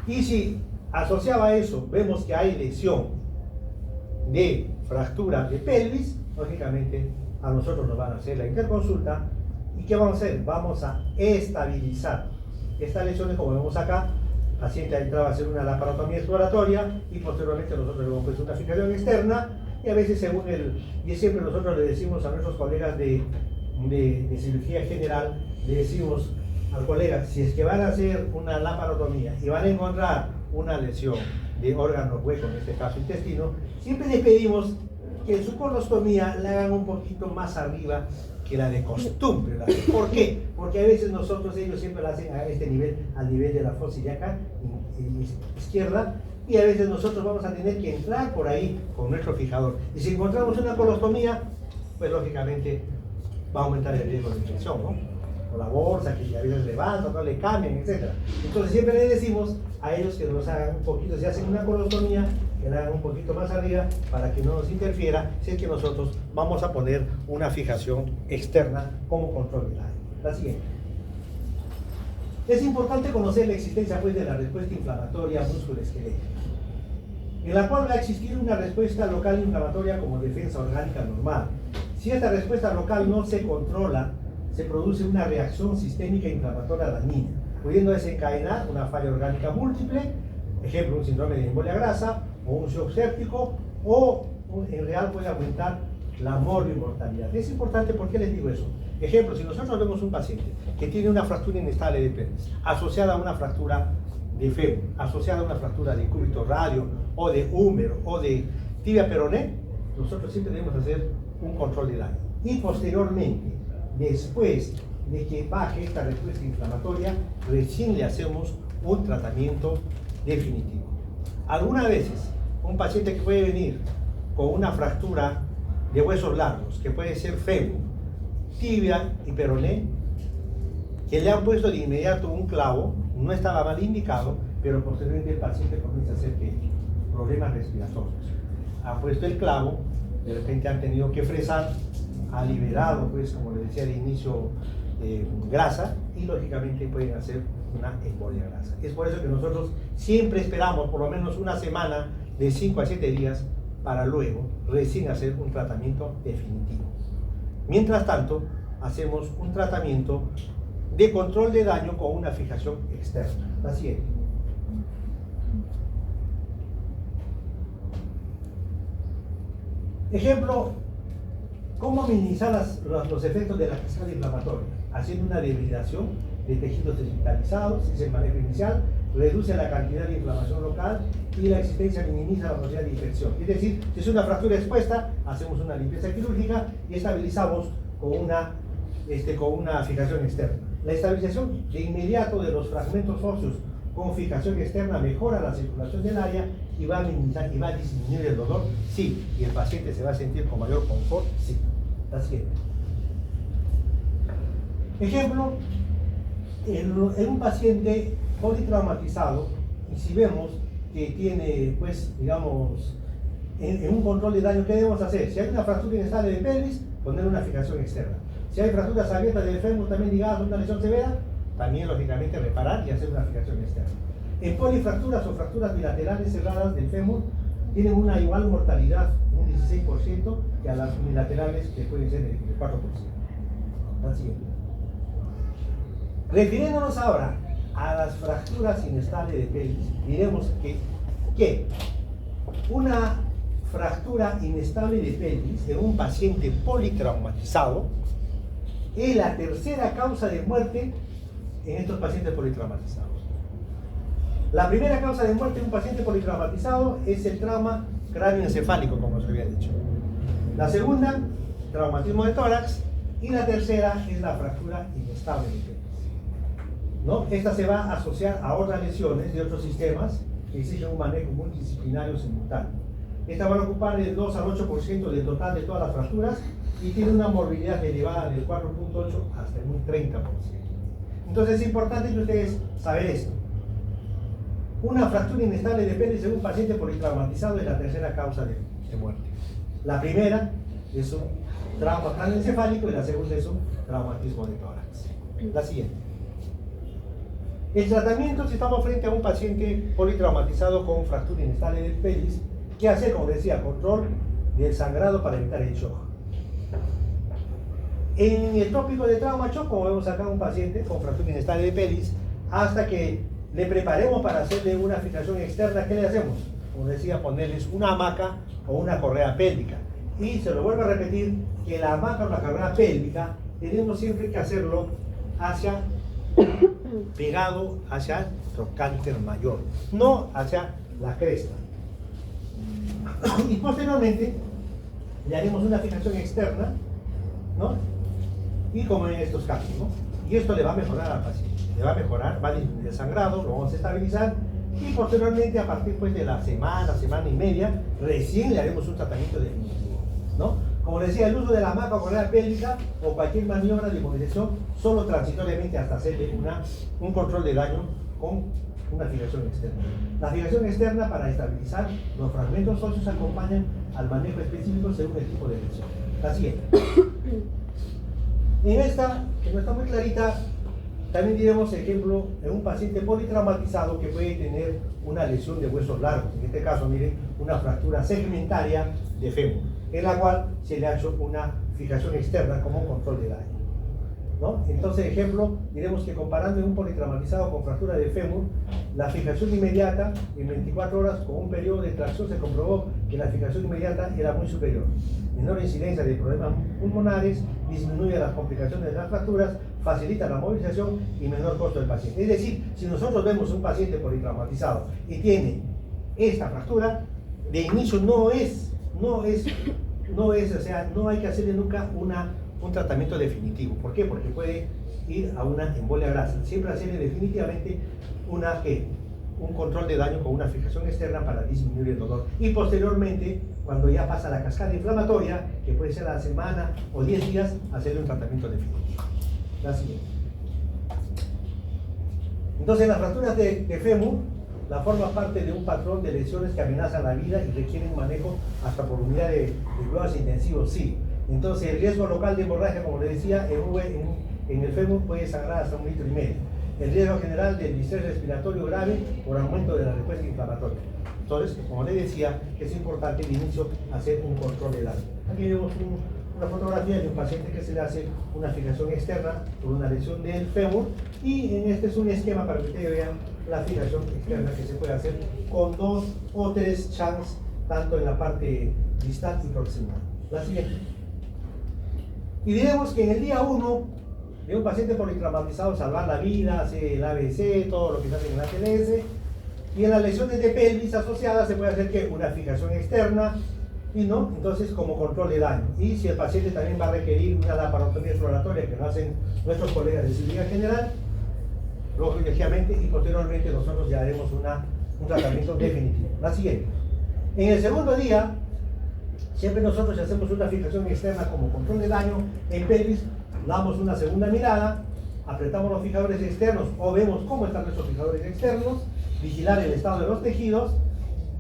Y si asociado a eso vemos que hay lesión de fractura de pelvis, lógicamente a nosotros nos van a hacer la interconsulta. ¿Y qué vamos a hacer? Vamos a estabilizar estas lesiones, como vemos acá. El paciente ha entrado a hacer una laparotomía exploratoria y posteriormente nosotros le hemos puesto una fijación externa, y a veces y siempre nosotros le decimos a nuestros colegas de cirugía general, le decimos al colega, si es que van a hacer una laparotomía y van a encontrar una lesión de órgano hueco, en este caso intestino, siempre les pedimos que en su colostomía la hagan un poquito más arriba que la de costumbre. ¿Por qué? Porque a veces ellos siempre la hacen a este nivel, al nivel de la fosa ilíaca izquierda, y a veces nosotros vamos a tener que entrar por ahí con nuestro fijador. Y si encontramos una colostomía, pues lógicamente va a aumentar el riesgo de infección, ¿no? O la bolsa que a veces levantan, no le cambian, etc. Entonces siempre les decimos a ellos que nos hagan un poquito, si hacen una colostomía, que la hagan un poquito más arriba para que no nos interfiera si es que nosotros vamos a poner una fijación externa como control de daño. La siguiente. Es importante conocer la existencia, pues, de la respuesta inflamatoria musculoesquelética, en la cual va a existir una respuesta local inflamatoria como defensa orgánica normal. Si esta respuesta local no se controla, se produce una reacción sistémica inflamatoria dañina, pudiendo desencadenar una falla orgánica múltiple, ejemplo, un síndrome de embolia grasa, o un shock séptico, o en real puede aumentar la morbimortalidad. Es importante, ¿por qué les digo eso? Ejemplo, si nosotros vemos un paciente que tiene una fractura inestable de pelvis, asociada a una fractura de fémur, asociada a una fractura de cúbito radio, o de húmero, o de tibia peroné, nosotros siempre debemos hacer un control de daño. Y posteriormente, después de que baje esta respuesta inflamatoria, recién le hacemos un tratamiento definitivo. Algunas veces, un paciente que puede venir con una fractura de huesos largos, que puede ser fémur, tibia y peroné, que le han puesto de inmediato un clavo, no estaba mal indicado, pero posteriormente el paciente comienza a hacer problemas respiratorios. Han puesto el clavo, de repente han tenido que fresar, ha liberado, pues, como les decía de inicio, grasa, y lógicamente pueden hacer una embolia grasa. Es por eso que nosotros siempre esperamos por lo menos una semana, de 5 a 7 días, para luego recién hacer un tratamiento definitivo. Mientras tanto, hacemos un tratamiento de control de daño con una fijación externa. La siguiente. Ejemplo, ¿cómo minimizar los efectos de la cascada inflamatoria? Haciendo una debilitación de tejidos desvitalizados, es el manejo inicial, reduce la cantidad de inflamación local y la existencia minimiza la posibilidad de infección. Es decir, si es una fractura expuesta, hacemos una limpieza quirúrgica y estabilizamos con una fijación externa. La estabilización de inmediato de los fragmentos óseos con fijación externa mejora la circulación del área y va a minimizar y va a disminuir el dolor, sí, y el paciente se va a sentir con mayor confort, sí. La siguiente. Ejemplo, en un paciente politraumatizado, y si vemos que tiene, pues, digamos, en un control de daño, ¿qué debemos hacer? Si hay una fractura inestable de pelvis, poner una fijación externa. Si hay fracturas abiertas del fémur también ligadas a una lesión severa, también lógicamente reparar y hacer una fijación externa. En polifracturas o fracturas bilaterales cerradas del fémur tienen una igual mortalidad, un 16%, que a las unilaterales que pueden ser del 4%. La siguiente. Refiriéndonos ahora a las fracturas inestables de pelvis, diremos que una fractura inestable de pelvis en un paciente politraumatizado es la tercera causa de muerte en estos pacientes politraumatizados. La primera causa de muerte en un paciente politraumatizado es el trauma cráneoencefálico, como os había dicho. La segunda, traumatismo de tórax. Y la tercera es la fractura inestable de pelvis, ¿no? Esta se va a asociar a otras lesiones de otros sistemas que exigen un manejo multidisciplinario simultáneo. Esta va a ocupar del 2 al 8% del total de todas las fracturas y tiene una morbilidad elevada del 4.8 hasta un 30%. Entonces es importante que ustedes saben esto. Una fractura inestable de pelvis en un paciente politraumatizado es la tercera causa de muerte. La primera es un trauma cráneoencefálico y la segunda es un traumatismo de tórax. La siguiente. El tratamiento, si estamos frente a un paciente politraumatizado con fractura inestable de pelvis, ¿qué hace? Como decía, control del sangrado para evitar el shock. En el tópico de trauma shock, como vemos acá, un paciente con fractura inestable de pelvis, hasta que le preparemos para hacerle una fijación externa, ¿qué le hacemos? Como decía, ponerles una hamaca o una correa pélvica. Y se lo vuelvo a repetir, que la hamaca o la correa pélvica tenemos siempre que hacerlo pegado hacia el trocánter mayor, no hacia la cresta. Y posteriormente le haremos una fijación externa, ¿no? Y como en estos casos, ¿no? Y esto le va a mejorar al paciente, le va a mejorar, va a disminuir el sangrado, lo vamos a estabilizar y posteriormente a partir pues, de la semana y media, recién le haremos un tratamiento definitivo, ¿no? Como decía, el uso de la hamaca o correa pélvica o cualquier maniobra de inmovilización solo transitoriamente hasta hacerle un control de daño con una fijación externa. La fijación externa para estabilizar los fragmentos óseos acompañan al manejo específico según el tipo de lesión. La siguiente. En esta, que no está muy clarita, también diremos ejemplo en un paciente politraumatizado que puede tener una lesión de huesos largos. En este caso, miren, una fractura segmentaria de fémur, en la cual se le ha hecho una fijación externa como control de daño, ¿no? Entonces, ejemplo, diremos que comparando en un politraumatizado con fractura de fémur, la fijación inmediata en 24 horas con un periodo de tracción se comprobó que la fijación inmediata era muy superior. Menor incidencia de problemas pulmonares, disminuye las complicaciones de las fracturas, facilita la movilización y menor costo del paciente. Es decir, si nosotros vemos un paciente politraumatizado y tiene esta fractura, de inicio no hay que hacerle nunca un tratamiento definitivo. ¿Por qué? Porque puede ir a una embolia grasa. Siempre hacerle definitivamente un control de daño con una fijación externa para disminuir el dolor. Y posteriormente, cuando ya pasa la cascada inflamatoria, que puede ser a la semana o 10 días, hacerle un tratamiento definitivo. La siguiente. Entonces, las fracturas de fémur la forma parte de un patrón de lesiones que amenazan la vida y requieren manejo hasta por unidad de cuidados intensivos, sí. Entonces, el riesgo local de hemorragia, como le decía, en el fémur puede sangrar hasta 1,5 litros. El riesgo general del distrés respiratorio grave por aumento de la respuesta inflamatoria. Entonces, como le decía, es importante de inicio hacer un control de daño. Aquí vemos una fotografía de un paciente que se le hace una fijación externa por una lesión del fémur, y en este es un esquema para que ustedes vean la fijación externa que se puede hacer con 2 o 3 channels, tanto en la parte distal y proximal. La siguiente. Y diremos que en el día 1 de un paciente politraumatizado, salvar la vida, hacer el ABC, todo lo que se hace en la TLS, y en las lesiones de pelvis asociadas se puede hacer que una fijación externa, y no, entonces como control de daño. Y si el paciente también va a requerir una laparotomía exploratoria, que lo hacen nuestros colegas de cirugía general, lógicamente, y posteriormente nosotros ya haremos un tratamiento definitivo. La siguiente. En el segundo día, siempre nosotros hacemos una fijación externa como control de daño en pelvis, damos una segunda mirada, apretamos los fijadores externos o vemos cómo están nuestros fijadores externos, vigilar el estado de los tejidos,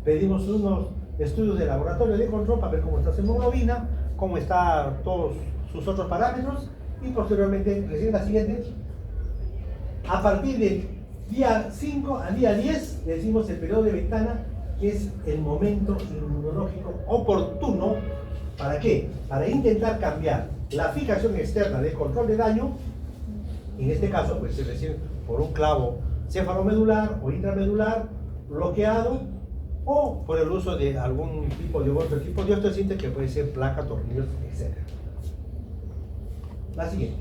pedimos unos estudios de laboratorio de control para ver cómo está su hemoglobina, cómo están todos sus otros parámetros, y posteriormente, recién la siguiente, a partir del día 5 al día 10, le decimos el periodo de ventana, que es el momento inmunológico oportuno ¿Para qué? Para intentar cambiar la fijación externa del control de daño, en este caso, pues se recibe por un clavo cefalomedular o intramedular bloqueado, o por el uso de algún tipo de otro tipo de osteocinte que puede ser placa, tornillos, etc. La siguiente.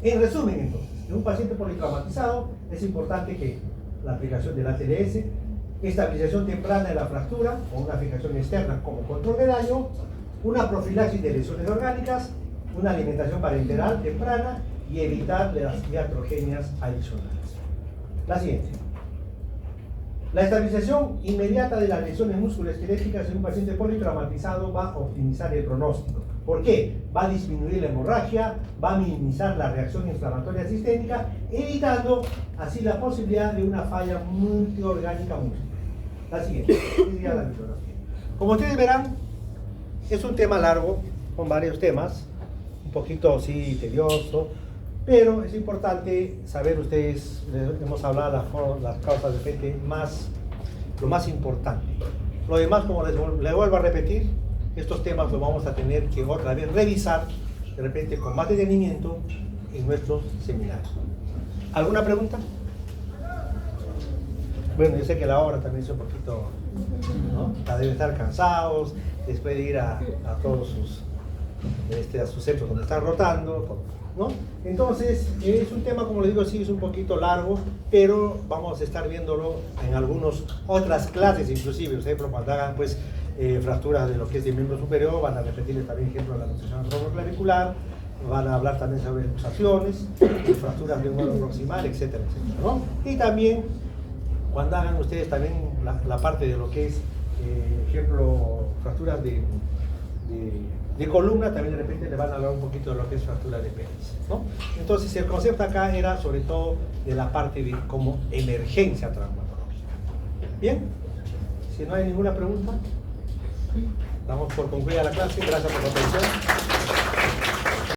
En resumen, entonces, en un paciente politraumatizado es importante que la aplicación del ATLS, estabilización temprana de la fractura o una fijación externa como control de daño, una profilaxis de lesiones orgánicas, una alimentación parenteral temprana y evitar las iatrogenias adicionales. La siguiente. La estabilización inmediata de las lesiones musculoesqueléticas en un paciente politraumatizado va a optimizar el pronóstico. ¿Por qué? Va a disminuir la hemorragia, va a minimizar la reacción inflamatoria sistémica, evitando así la posibilidad de una falla multiorgánica múltiple. La siguiente. Como ustedes verán, es un tema largo, con varios temas, un poquito sí tedioso, pero es importante saber ustedes, hemos hablado de las causas de repente lo más importante. Lo demás, como les vuelvo a repetir, estos temas los vamos a tener que otra vez revisar, de repente con más detenimiento, en nuestros seminarios. ¿Alguna pregunta? Bueno, yo sé que la hora también es un poquito, ¿no? Deben estar cansados, después de ir a todos a sus centros donde están rotando, ¿no? Entonces, es un tema, como les digo, sí es un poquito largo, pero vamos a estar viéndolo en algunas otras clases, inclusive, por ejemplo, cuando hagan pues fracturas de lo que es de miembro superior, van a repetirles también ejemplo de la luxación clavicular, van a hablar también sobre luxaciones, fracturas de un proximal, etcétera, etcétera, ¿no? Y también, cuando hagan ustedes también la parte de lo que es, ejemplo, fracturas de columna, también de repente le van a hablar un poquito de lo que es fractura de pelvis, ¿no? Entonces el concepto acá era sobre todo de la parte de como emergencia traumatológica. Bien, si no hay ninguna pregunta, damos por concluida la clase. Gracias por la atención.